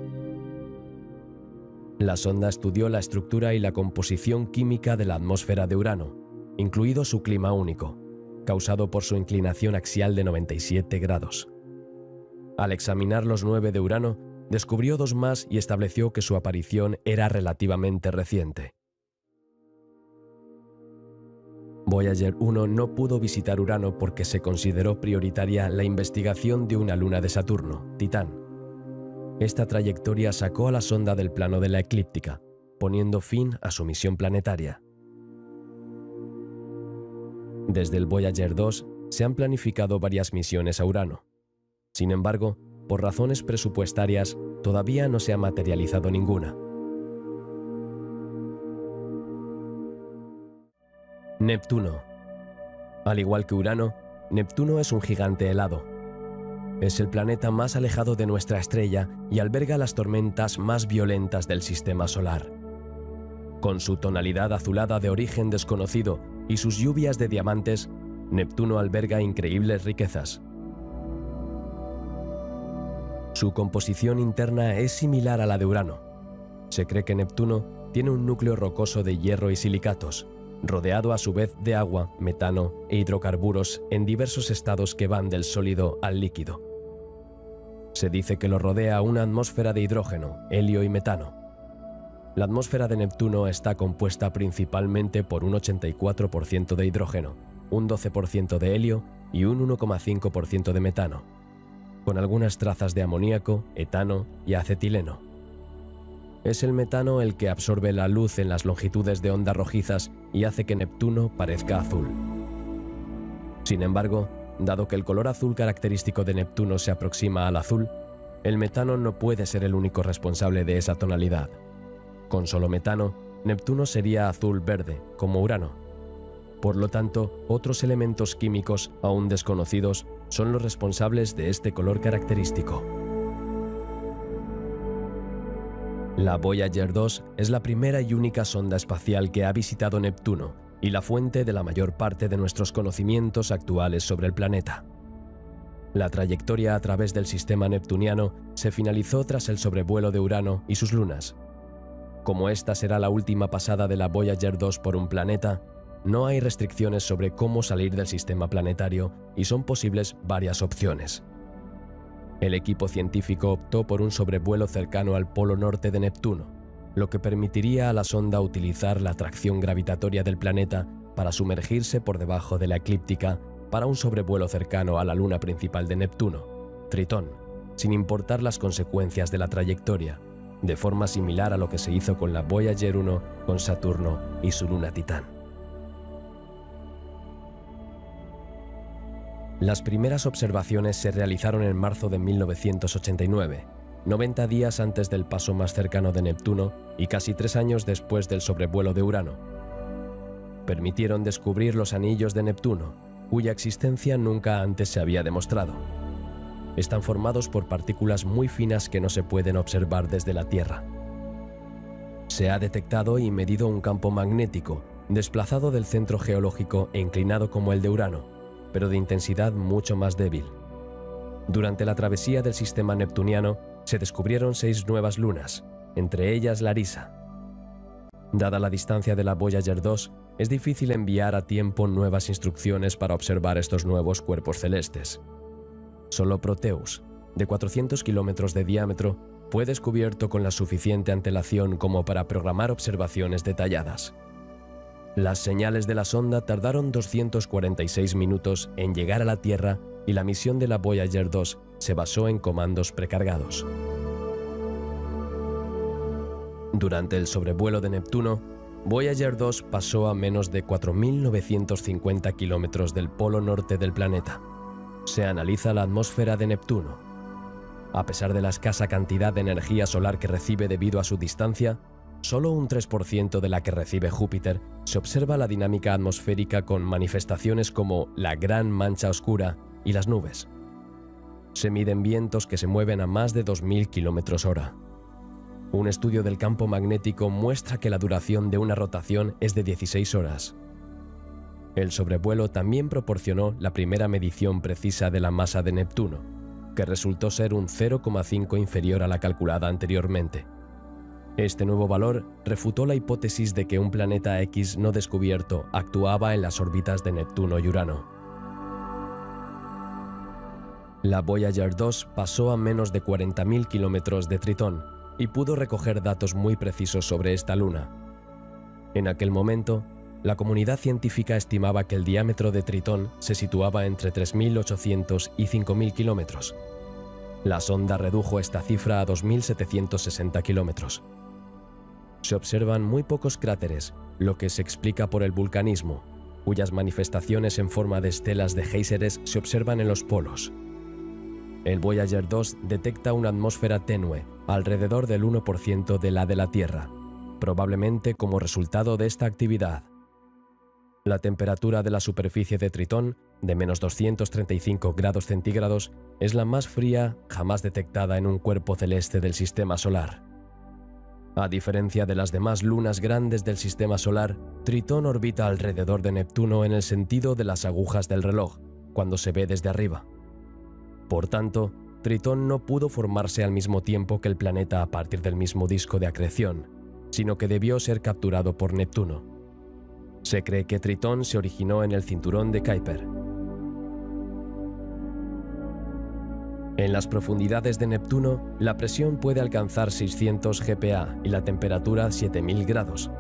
La sonda estudió la estructura y la composición química de la atmósfera de Urano, incluido su clima único, causado por su inclinación axial de 97 grados. Al examinar los 9 de Urano, descubrió 2 más y estableció que su aparición era relativamente reciente. Voyager 1 no pudo visitar Urano porque se consideró prioritaria la investigación de una luna de Saturno, Titán. Esta trayectoria sacó a la sonda del plano de la eclíptica, poniendo fin a su misión planetaria. Desde el Voyager 2 se han planificado varias misiones a Urano. Sin embargo, por razones presupuestarias, todavía no se ha materializado ninguna. Neptuno. Al igual que Urano, Neptuno es un gigante helado. Es el planeta más alejado de nuestra estrella y alberga las tormentas más violentas del sistema solar. Con su tonalidad azulada de origen desconocido y sus lluvias de diamantes, Neptuno alberga increíbles riquezas. Su composición interna es similar a la de Urano. Se cree que Neptuno tiene un núcleo rocoso de hierro y silicatos, rodeado a su vez de agua, metano e hidrocarburos en diversos estados que van del sólido al líquido. Se dice que lo rodea una atmósfera de hidrógeno, helio y metano. La atmósfera de Neptuno está compuesta principalmente por un 84% de hidrógeno, un 12% de helio y un 1,5% de metano, con algunas trazas de amoníaco, etano y acetileno. Es el metano el que absorbe la luz en las longitudes de onda rojizas y hace que Neptuno parezca azul. Sin embargo, dado que el color azul característico de Neptuno se aproxima al azul, el metano no puede ser el único responsable de esa tonalidad. Con solo metano, Neptuno sería azul-verde, como Urano. Por lo tanto, otros elementos químicos aún desconocidos son los responsables de este color característico. La Voyager 2 es la primera y única sonda espacial que ha visitado Neptuno y la fuente de la mayor parte de nuestros conocimientos actuales sobre el planeta. La trayectoria a través del sistema neptuniano se finalizó tras el sobrevuelo de Urano y sus lunas. Como esta será la última pasada de la Voyager 2 por un planeta, no hay restricciones sobre cómo salir del sistema planetario y son posibles varias opciones. El equipo científico optó por un sobrevuelo cercano al polo norte de Neptuno, lo que permitiría a la sonda utilizar la atracción gravitatoria del planeta para sumergirse por debajo de la eclíptica para un sobrevuelo cercano a la luna principal de Neptuno, Tritón, sin importar las consecuencias de la trayectoria, de forma similar a lo que se hizo con la Voyager 1 con Saturno y su luna Titán. Las primeras observaciones se realizaron en marzo de 1989, 90 días antes del paso más cercano de Neptuno y casi 3 años después del sobrevuelo de Urano. Permitieron descubrir los anillos de Neptuno, cuya existencia nunca antes se había demostrado. Están formados por partículas muy finas que no se pueden observar desde la Tierra. Se ha detectado y medido un campo magnético, desplazado del centro geológico e inclinado como el de Urano, pero de intensidad mucho más débil. Durante la travesía del sistema neptuniano se descubrieron 6 nuevas lunas, entre ellas Larissa. Dada la distancia de la Voyager 2, es difícil enviar a tiempo nuevas instrucciones para observar estos nuevos cuerpos celestes. Solo Proteus, de 400 kilómetros de diámetro, fue descubierto con la suficiente antelación como para programar observaciones detalladas. Las señales de la sonda tardaron 246 minutos en llegar a la Tierra y la misión de la Voyager 2 se basó en comandos precargados. Durante el sobrevuelo de Neptuno, Voyager 2 pasó a menos de 4.950 kilómetros del polo norte del planeta. Se analiza la atmósfera de Neptuno. A pesar de la escasa cantidad de energía solar que recibe debido a su distancia, solo un 3% de la que recibe Júpiter, se observa la dinámica atmosférica con manifestaciones como la Gran Mancha Oscura y las nubes. Se miden vientos que se mueven a más de 2.000 km/h. Un estudio del campo magnético muestra que la duración de una rotación es de 16 horas. El sobrevuelo también proporcionó la primera medición precisa de la masa de Neptuno, que resultó ser un 0,5 inferior a la calculada anteriormente. Este nuevo valor refutó la hipótesis de que un planeta X no descubierto actuaba en las órbitas de Neptuno y Urano. La Voyager 2 pasó a menos de 40.000 kilómetros de Tritón y pudo recoger datos muy precisos sobre esta luna. En aquel momento, la comunidad científica estimaba que el diámetro de Tritón se situaba entre 3.800 y 5.000 kilómetros. La sonda redujo esta cifra a 2.760 kilómetros. Se observan muy pocos cráteres, lo que se explica por el vulcanismo, cuyas manifestaciones en forma de estelas de géiseres se observan en los polos. El Voyager 2 detecta una atmósfera tenue, alrededor del 1% de la de la Tierra, probablemente como resultado de esta actividad. La temperatura de la superficie de Tritón, de menos 235 grados centígrados, es la más fría jamás detectada en un cuerpo celeste del sistema solar. A diferencia de las demás lunas grandes del sistema solar, Tritón orbita alrededor de Neptuno en el sentido de las agujas del reloj, cuando se ve desde arriba. Por tanto, Tritón no pudo formarse al mismo tiempo que el planeta a partir del mismo disco de acreción, sino que debió ser capturado por Neptuno. Se cree que Tritón se originó en el cinturón de Kuiper. En las profundidades de Neptuno, la presión puede alcanzar 600 GPa y la temperatura 7000 grados.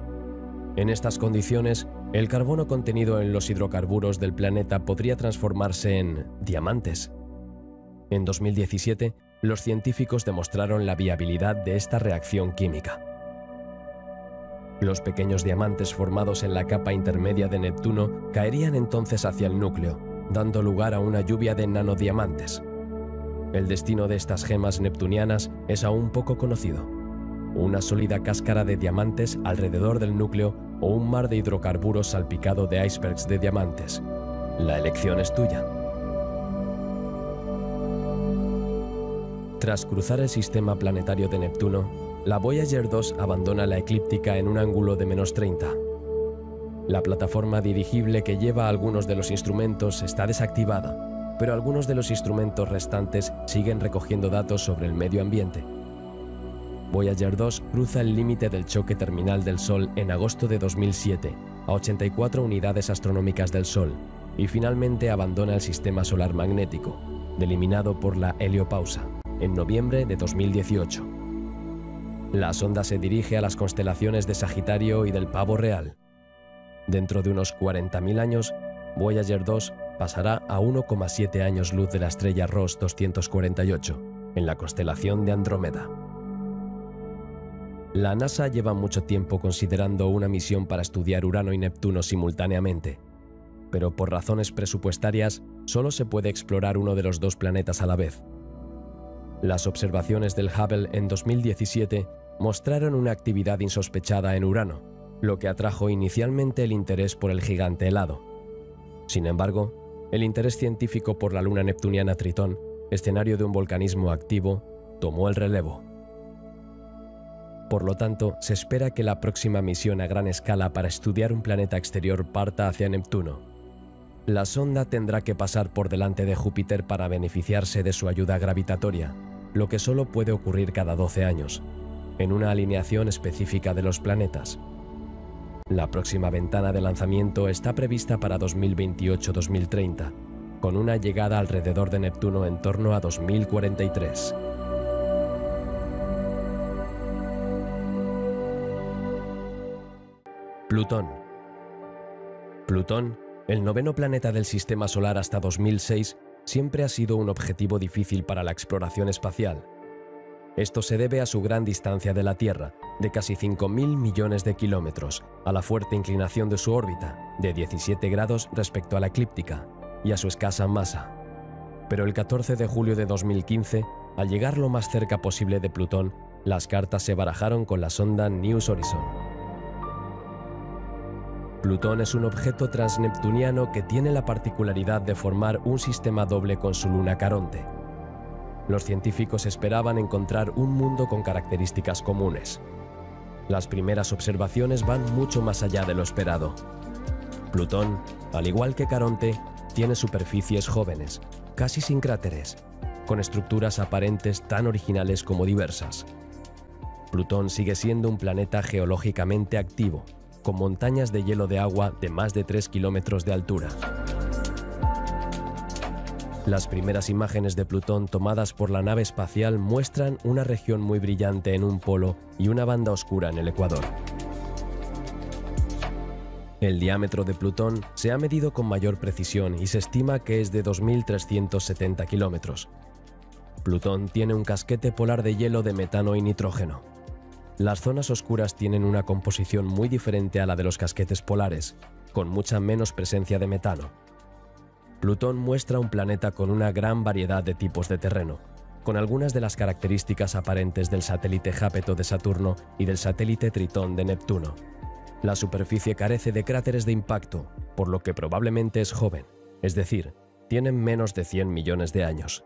En estas condiciones, el carbono contenido en los hidrocarburos del planeta podría transformarse en diamantes. En 2017, los científicos demostraron la viabilidad de esta reacción química. Los pequeños diamantes formados en la capa intermedia de Neptuno caerían entonces hacia el núcleo, dando lugar a una lluvia de nanodiamantes. El destino de estas gemas neptunianas es aún poco conocido. Una sólida cáscara de diamantes alrededor del núcleo o un mar de hidrocarburos salpicado de icebergs de diamantes. La elección es tuya. Tras cruzar el sistema planetario de Neptuno, la Voyager 2 abandona la eclíptica en un ángulo de -30. La plataforma dirigible que lleva algunos de los instrumentos está desactivada, pero algunos de los instrumentos restantes siguen recogiendo datos sobre el medio ambiente. Voyager 2 cruza el límite del choque terminal del Sol en agosto de 2007, a 84 unidades astronómicas del Sol, y finalmente abandona el sistema solar magnético, delimitado por la heliopausa, en noviembre de 2018. La sonda se dirige a las constelaciones de Sagitario y del Pavo Real. Dentro de unos 40.000 años, Voyager 2 pasará a 1,7 años luz de la estrella Ross 248, en la constelación de Andrómeda. La NASA lleva mucho tiempo considerando una misión para estudiar Urano y Neptuno simultáneamente, pero por razones presupuestarias solo se puede explorar uno de los dos planetas a la vez. Las observaciones del Hubble en 2017 mostraron una actividad insospechada en Urano, lo que atrajo inicialmente el interés por el gigante helado. Sin embargo, el interés científico por la luna neptuniana Tritón, escenario de un volcanismo activo, tomó el relevo. Por lo tanto, se espera que la próxima misión a gran escala para estudiar un planeta exterior parta hacia Neptuno. La sonda tendrá que pasar por delante de Júpiter para beneficiarse de su ayuda gravitatoria, lo que solo puede ocurrir cada 12 años, en una alineación específica de los planetas. La próxima ventana de lanzamiento está prevista para 2028-2030, con una llegada alrededor de Neptuno en torno a 2043. Plutón. Plutón, el noveno planeta del Sistema Solar hasta 2006, siempre ha sido un objetivo difícil para la exploración espacial. Esto se debe a su gran distancia de la Tierra, de casi 5.000 millones de kilómetros, a la fuerte inclinación de su órbita, de 17 grados respecto a la eclíptica, y a su escasa masa. Pero el 14 de julio de 2015, al llegar lo más cerca posible de Plutón, las cartas se barajaron con la sonda New Horizons. Plutón es un objeto transneptuniano que tiene la particularidad de formar un sistema doble con su luna Caronte. Los científicos esperaban encontrar un mundo con características comunes. Las primeras observaciones van mucho más allá de lo esperado. Plutón, al igual que Caronte, tiene superficies jóvenes, casi sin cráteres, con estructuras aparentes tan originales como diversas. Plutón sigue siendo un planeta geológicamente activo, con montañas de hielo de agua de más de 3 kilómetros de altura. Las primeras imágenes de Plutón tomadas por la nave espacial muestran una región muy brillante en un polo y una banda oscura en el ecuador. El diámetro de Plutón se ha medido con mayor precisión y se estima que es de 2.370 kilómetros. Plutón tiene un casquete polar de hielo de metano y nitrógeno. Las zonas oscuras tienen una composición muy diferente a la de los casquetes polares, con mucha menos presencia de metano. Plutón muestra un planeta con una gran variedad de tipos de terreno, con algunas de las características aparentes del satélite Jápeto de Saturno y del satélite Tritón de Neptuno. La superficie carece de cráteres de impacto, por lo que probablemente es joven, es decir, tienen menos de 100 millones de años.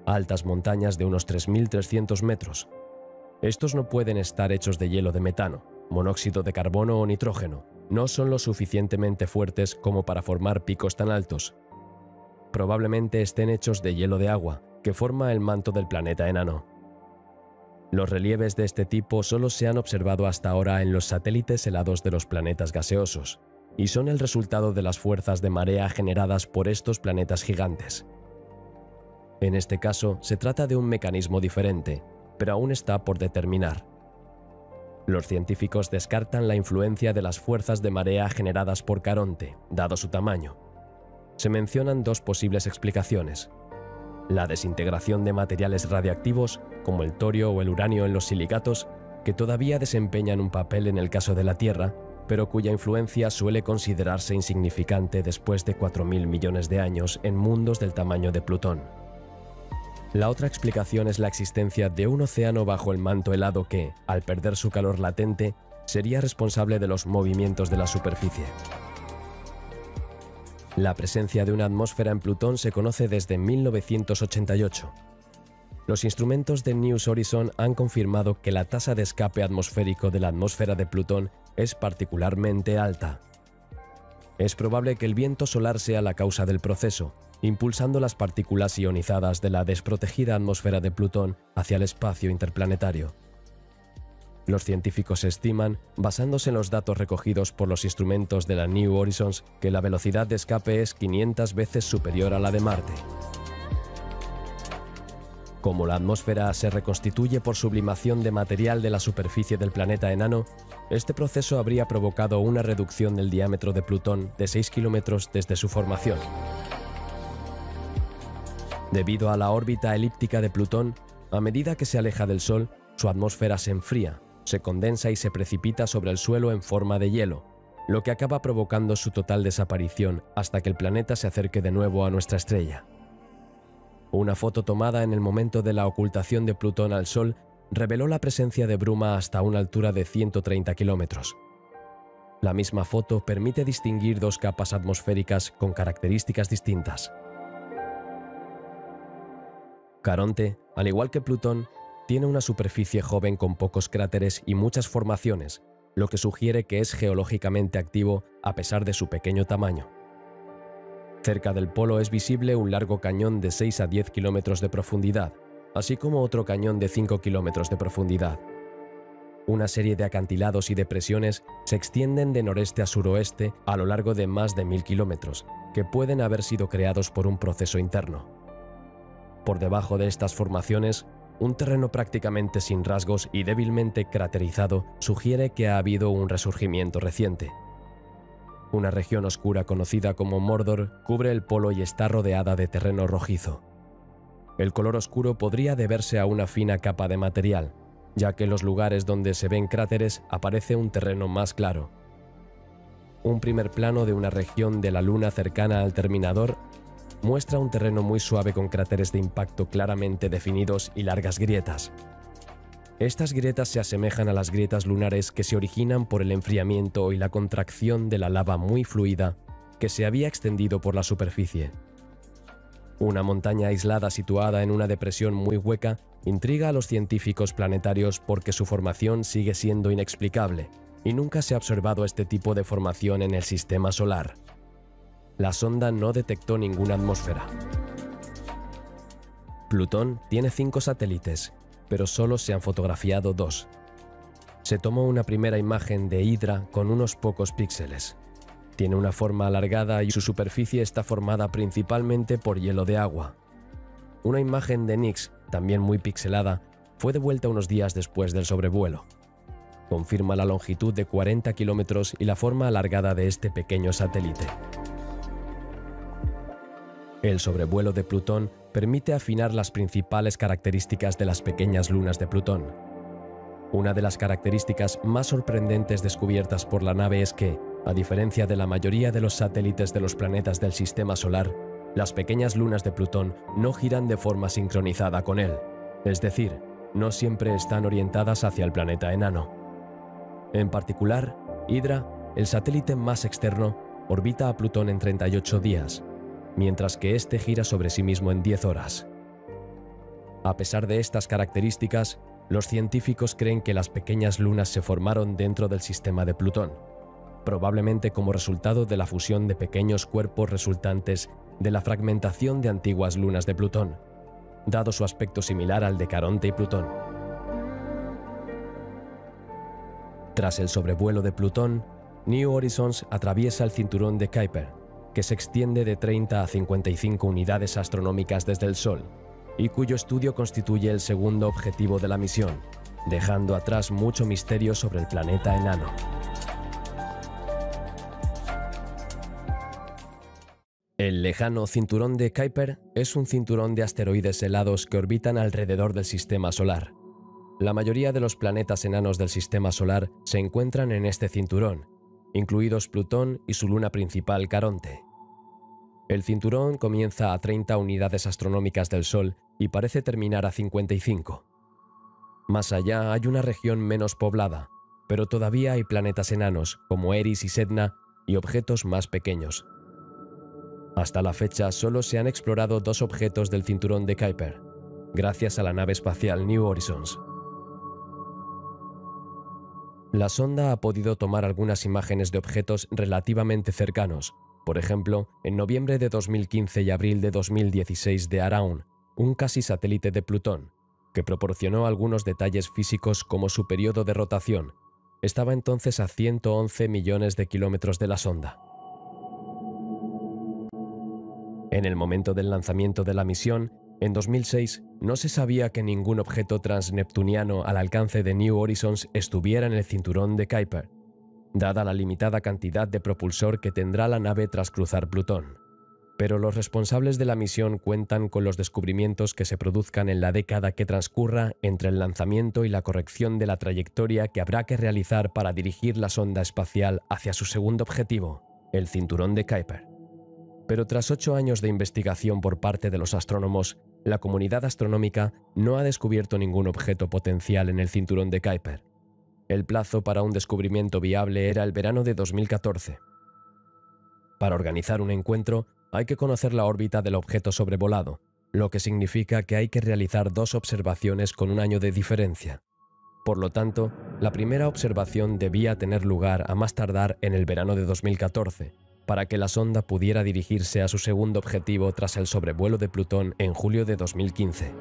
Altas montañas de unos 3.300 metros. Estos no pueden estar hechos de hielo de metano, monóxido de carbono o nitrógeno. No son lo suficientemente fuertes como para formar picos tan altos. Probablemente estén hechos de hielo de agua, que forma el manto del planeta enano. Los relieves de este tipo solo se han observado hasta ahora en los satélites helados de los planetas gaseosos, y son el resultado de las fuerzas de marea generadas por estos planetas gigantes. En este caso, se trata de un mecanismo diferente, pero aún está por determinar. Los científicos descartan la influencia de las fuerzas de marea generadas por Caronte, dado su tamaño. Se mencionan dos posibles explicaciones: la desintegración de materiales radiactivos, como el torio o el uranio en los silicatos, que todavía desempeñan un papel en el caso de la Tierra, pero cuya influencia suele considerarse insignificante después de 4.000 millones de años en mundos del tamaño de Plutón. La otra explicación es la existencia de un océano bajo el manto helado que, al perder su calor latente, sería responsable de los movimientos de la superficie. La presencia de una atmósfera en Plutón se conoce desde 1988. Los instrumentos de New Horizons han confirmado que la tasa de escape atmosférico de la atmósfera de Plutón es particularmente alta. Es probable que el viento solar sea la causa del proceso, impulsando las partículas ionizadas de la desprotegida atmósfera de Plutón hacia el espacio interplanetario. Los científicos estiman, basándose en los datos recogidos por los instrumentos de la New Horizons, que la velocidad de escape es 500 veces superior a la de Marte. Como la atmósfera se reconstituye por sublimación de material de la superficie del planeta enano, este proceso habría provocado una reducción del diámetro de Plutón de 6 kilómetros desde su formación. Debido a la órbita elíptica de Plutón, a medida que se aleja del Sol, su atmósfera se enfría, se condensa y se precipita sobre el suelo en forma de hielo, lo que acaba provocando su total desaparición hasta que el planeta se acerque de nuevo a nuestra estrella. Una foto tomada en el momento de la ocultación de Plutón al Sol reveló la presencia de bruma hasta una altura de 130 kilómetros. La misma foto permite distinguir dos capas atmosféricas con características distintas. Caronte, al igual que Plutón, tiene una superficie joven con pocos cráteres y muchas formaciones, lo que sugiere que es geológicamente activo a pesar de su pequeño tamaño. Cerca del polo es visible un largo cañón de 6 a 10 kilómetros de profundidad, así como otro cañón de 5 kilómetros de profundidad. Una serie de acantilados y depresiones se extienden de noreste a suroeste a lo largo de más de 1000 kilómetros, que pueden haber sido creados por un proceso interno. Por debajo de estas formaciones, un terreno prácticamente sin rasgos y débilmente craterizado sugiere que ha habido un resurgimiento reciente. Una región oscura conocida como Mordor cubre el polo y está rodeada de terreno rojizo. El color oscuro podría deberse a una fina capa de material, ya que en los lugares donde se ven cráteres aparece un terreno más claro. Un primer plano de una región de la Luna cercana al terminador muestra un terreno muy suave con cráteres de impacto claramente definidos y largas grietas. Estas grietas se asemejan a las grietas lunares que se originan por el enfriamiento y la contracción de la lava muy fluida que se había extendido por la superficie. Una montaña aislada situada en una depresión muy hueca intriga a los científicos planetarios porque su formación sigue siendo inexplicable y nunca se ha observado este tipo de formación en el sistema solar. La sonda no detectó ninguna atmósfera. Plutón tiene 5 satélites, pero solo se han fotografiado 2. Se tomó una primera imagen de Hydra con unos pocos píxeles. Tiene una forma alargada y su superficie está formada principalmente por hielo de agua. Una imagen de Nix, también muy pixelada, fue devuelta unos días después del sobrevuelo. Confirma la longitud de 40 kilómetros y la forma alargada de este pequeño satélite. El sobrevuelo de Plutón permite afinar las principales características de las pequeñas lunas de Plutón. Una de las características más sorprendentes descubiertas por la nave es que, a diferencia de la mayoría de los satélites de los planetas del Sistema Solar, las pequeñas lunas de Plutón no giran de forma sincronizada con él, es decir, no siempre están orientadas hacia el planeta enano. En particular, Hydra, el satélite más externo, orbita a Plutón en 38 días, mientras que este gira sobre sí mismo en 10 horas. A pesar de estas características, los científicos creen que las pequeñas lunas se formaron dentro del sistema de Plutón, probablemente como resultado de la fusión de pequeños cuerpos resultantes de la fragmentación de antiguas lunas de Plutón, dado su aspecto similar al de Caronte y Plutón. Tras el sobrevuelo de Plutón, New Horizons atraviesa el cinturón de Kuiper, que se extiende de 30 a 55 unidades astronómicas desde el Sol, y cuyo estudio constituye el segundo objetivo de la misión, dejando atrás mucho misterio sobre el planeta enano. El lejano cinturón de Kuiper es un cinturón de asteroides helados que orbitan alrededor del Sistema Solar. La mayoría de los planetas enanos del Sistema Solar se encuentran en este cinturón, incluidos Plutón y su luna principal Caronte. El cinturón comienza a 30 unidades astronómicas del Sol y parece terminar a 55. Más allá hay una región menos poblada, pero todavía hay planetas enanos como Eris y Sedna y objetos más pequeños. Hasta la fecha solo se han explorado 2 objetos del cinturón de La sonda ha podido tomar algunas imágenes de objetos relativamente cercanos, por ejemplo, en noviembre de 2015 y abril de 2016 de Araun, un casi satélite de Plutón, que proporcionó algunos detalles físicos como su periodo de rotación. Estaba entonces a 111 millones de kilómetros de la sonda. En el momento del lanzamiento de la misión, en 2006, no se sabía que ningún objeto transneptuniano al alcance de New Horizons estuviera en el cinturón de Kuiper, dada la limitada cantidad de propulsor que tendrá la nave tras cruzar Plutón. Pero los responsables de la misión cuentan con los descubrimientos que se produzcan en la década que transcurra entre el lanzamiento y la corrección de la trayectoria que habrá que realizar para dirigir la sonda espacial hacia su segundo objetivo, el cinturón de Kuiper. Pero tras 8 años de investigación por parte de los astrónomos, la comunidad astronómica no ha descubierto ningún objeto potencial en el cinturón de Kuiper. El plazo para un descubrimiento viable era el verano de 2014. Para organizar un encuentro, hay que conocer la órbita del objeto sobrevolado, lo que significa que hay que realizar 2 observaciones con un año de diferencia. Por lo tanto, la primera observación debía tener lugar a más tardar en el verano de 2014, para que la sonda pudiera dirigirse a su segundo objetivo tras el sobrevuelo de Plutón en julio de 2015.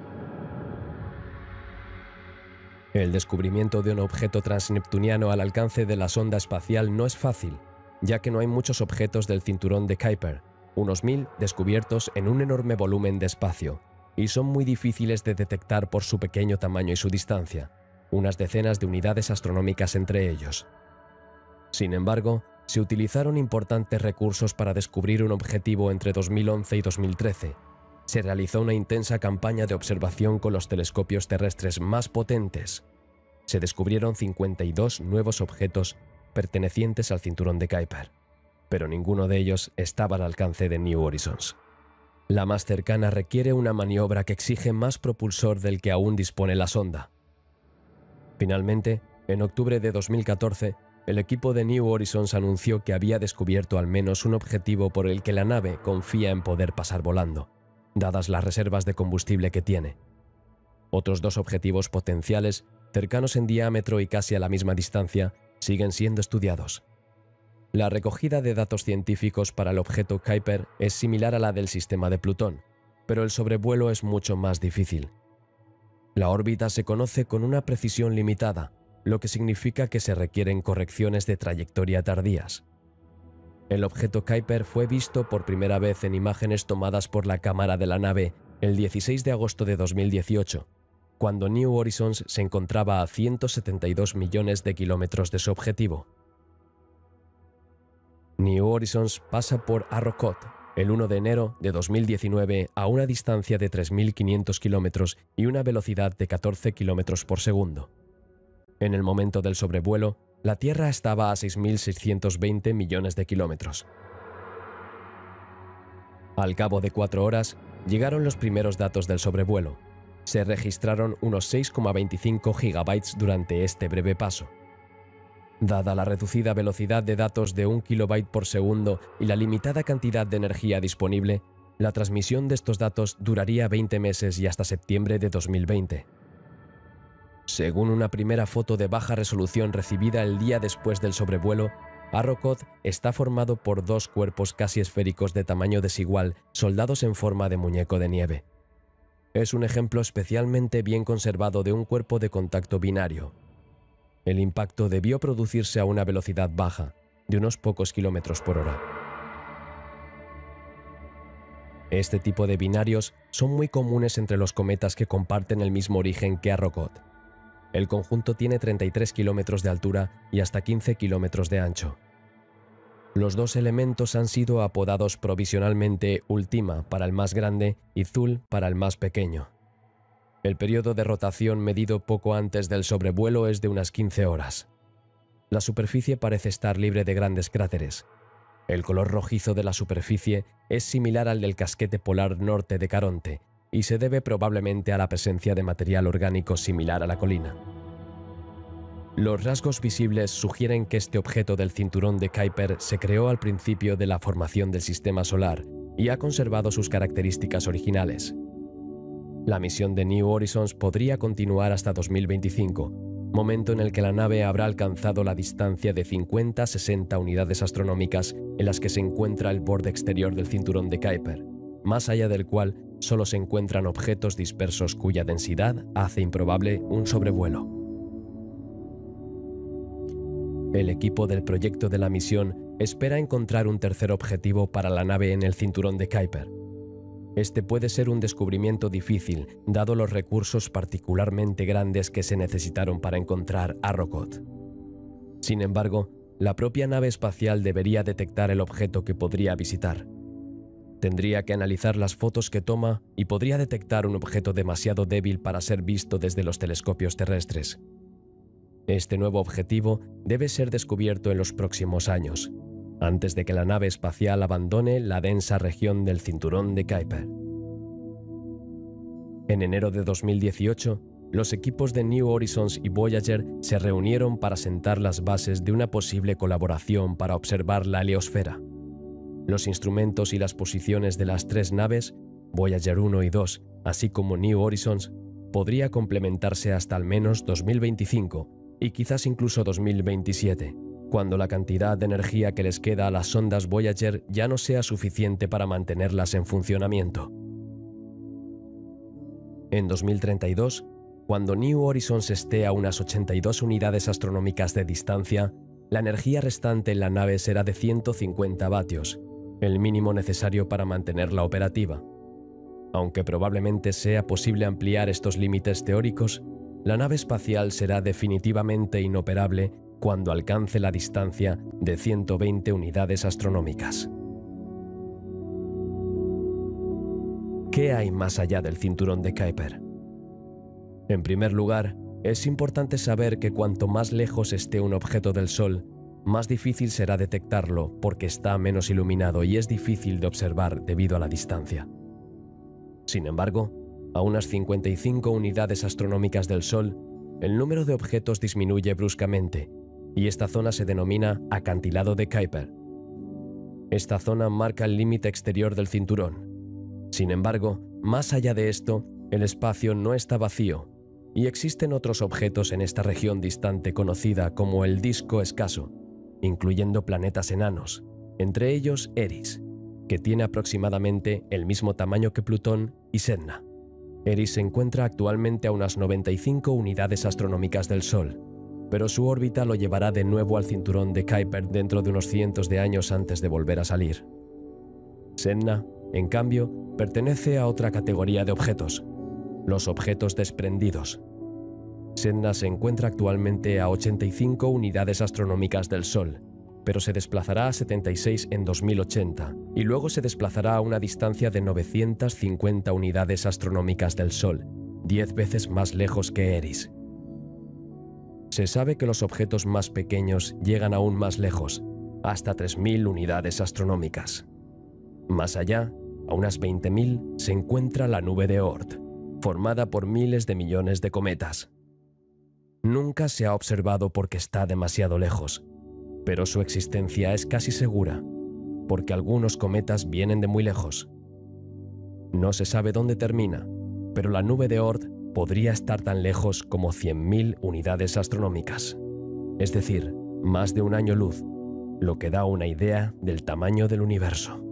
El descubrimiento de un objeto transneptuniano al alcance de la sonda espacial no es fácil, ya que no hay muchos objetos del cinturón de Kuiper, unos 1000 descubiertos en un enorme volumen de espacio, y son muy difíciles de detectar por su pequeño tamaño y su distancia, unas decenas de unidades astronómicas entre ellos. Sin embargo, se utilizaron importantes recursos para descubrir un objetivo entre 2011 y 2013. Se realizó una intensa campaña de observación con los telescopios terrestres más potentes. Se descubrieron 52 nuevos objetos pertenecientes al cinturón de Kuiper, pero ninguno de ellos estaba al alcance de New Horizons. La más cercana requiere una maniobra que exige más propulsor del que aún dispone la sonda. Finalmente, en octubre de 2014, el equipo de New Horizons anunció que había descubierto al menos un objetivo por el que la nave confía en poder pasar volando, dadas las reservas de combustible que tiene. Otros 2 objetivos potenciales, cercanos en diámetro y casi a la misma distancia, siguen siendo estudiados. La recogida de datos científicos para el objeto Kuiper es similar a la del sistema de Plutón, pero el sobrevuelo es mucho más difícil. La órbita se conoce con una precisión limitada, lo que significa que se requieren correcciones de trayectoria tardías. El objeto Kuiper fue visto por primera vez en imágenes tomadas por la cámara de la nave el 16 de agosto de 2018, cuando New Horizons se encontraba a 172 millones de kilómetros de su objetivo. New Horizons pasa por Arrokoth el 1 de enero de 2019 a una distancia de 3.500 kilómetros y una velocidad de 14 kilómetros por segundo. En el momento del sobrevuelo, la Tierra estaba a 6.620 millones de kilómetros. Al cabo de 4 horas, llegaron los primeros datos del sobrevuelo. Se registraron unos 6,25 gigabytes durante este breve paso. Dada la reducida velocidad de datos de 1 kilobyte por segundo y la limitada cantidad de energía disponible, la transmisión de estos datos duraría 20 meses y hasta septiembre de 2020. Según una primera foto de baja resolución recibida el día después del sobrevuelo, Arrokoth está formado por 2 cuerpos casi esféricos de tamaño desigual, soldados en forma de muñeco de nieve. Es un ejemplo especialmente bien conservado de un cuerpo de contacto binario. El impacto debió producirse a una velocidad baja, de unos pocos kilómetros por hora. Este tipo de binarios son muy comunes entre los cometas que comparten el mismo origen que Arrokoth. El conjunto tiene 33 kilómetros de altura y hasta 15 kilómetros de ancho. Los 2 elementos han sido apodados provisionalmente Ultima para el más grande y Thule para el más pequeño. El periodo de rotación medido poco antes del sobrevuelo es de unas 15 horas. La superficie parece estar libre de grandes cráteres. El color rojizo de la superficie es similar al del casquete polar norte de Caronte y se debe probablemente a la presencia de material orgánico similar a la colina. Los rasgos visibles sugieren que este objeto del cinturón de Kuiper se creó al principio de la formación del sistema solar y ha conservado sus características originales. La misión de New Horizons podría continuar hasta 2025, momento en el que la nave habrá alcanzado la distancia de 50 a 60 unidades astronómicas en las que se encuentra el borde exterior del cinturón de Kuiper, más allá del cual solo se encuentran objetos dispersos cuya densidad hace improbable un sobrevuelo. El equipo del proyecto de la misión espera encontrar un tercer objetivo para la nave en el cinturón de Kuiper. Este puede ser un descubrimiento difícil, dado los recursos particularmente grandes que se necesitaron para encontrar Arrokoth. Sin embargo, la propia nave espacial debería detectar el objeto que podría visitar. Tendría que analizar las fotos que toma y podría detectar un objeto demasiado débil para ser visto desde los telescopios terrestres. Este nuevo objetivo debe ser descubierto en los próximos años, antes de que la nave espacial abandone la densa región del cinturón de Kuiper. En enero de 2018, los equipos de New Horizons y Voyager se reunieron para sentar las bases de una posible colaboración para observar la heliosfera. Los instrumentos y las posiciones de las tres naves, Voyager 1 y 2, así como New Horizons, podría complementarse hasta al menos 2025 y quizás incluso 2027, cuando la cantidad de energía que les queda a las sondas Voyager ya no sea suficiente para mantenerlas en funcionamiento. En 2032, cuando New Horizons esté a unas 82 unidades astronómicas de distancia, la energía restante en la nave será de 150 vatios, el mínimo necesario para mantenerla operativa. Aunque probablemente sea posible ampliar estos límites teóricos, la nave espacial será definitivamente inoperable cuando alcance la distancia de 120 unidades astronómicas. ¿Qué hay más allá del cinturón de Kuiper? En primer lugar, es importante saber que cuanto más lejos esté un objeto del Sol, más difícil será detectarlo porque está menos iluminado y es difícil de observar debido a la distancia. Sin embargo, a unas 55 unidades astronómicas del Sol, el número de objetos disminuye bruscamente, y esta zona se denomina acantilado de Kuiper. Esta zona marca el límite exterior del cinturón. Sin embargo, más allá de esto, el espacio no está vacío, y existen otros objetos en esta región distante conocida como el disco escaso, incluyendo planetas enanos, entre ellos Eris, que tiene aproximadamente el mismo tamaño que Plutón y Sedna. Eris se encuentra actualmente a unas 95 unidades astronómicas del Sol, pero su órbita lo llevará de nuevo al cinturón de Kuiper dentro de unos cientos de años antes de volver a salir. Sedna, en cambio, pertenece a otra categoría de objetos, los objetos desprendidos. Sedna se encuentra actualmente a 85 unidades astronómicas del Sol, pero se desplazará a 76 en 2080 y luego se desplazará a una distancia de 950 unidades astronómicas del Sol, 10 veces más lejos que Eris. Se sabe que los objetos más pequeños llegan aún más lejos, hasta 3000 unidades astronómicas. Más allá, a unas 20.000, se encuentra la nube de Oort, formada por miles de millones de cometas. Nunca se ha observado porque está demasiado lejos, pero su existencia es casi segura, porque algunos cometas vienen de muy lejos. No se sabe dónde termina, pero la nube de Oort podría estar tan lejos como 100.000 unidades astronómicas, es decir, más de un año luz, lo que da una idea del tamaño del universo.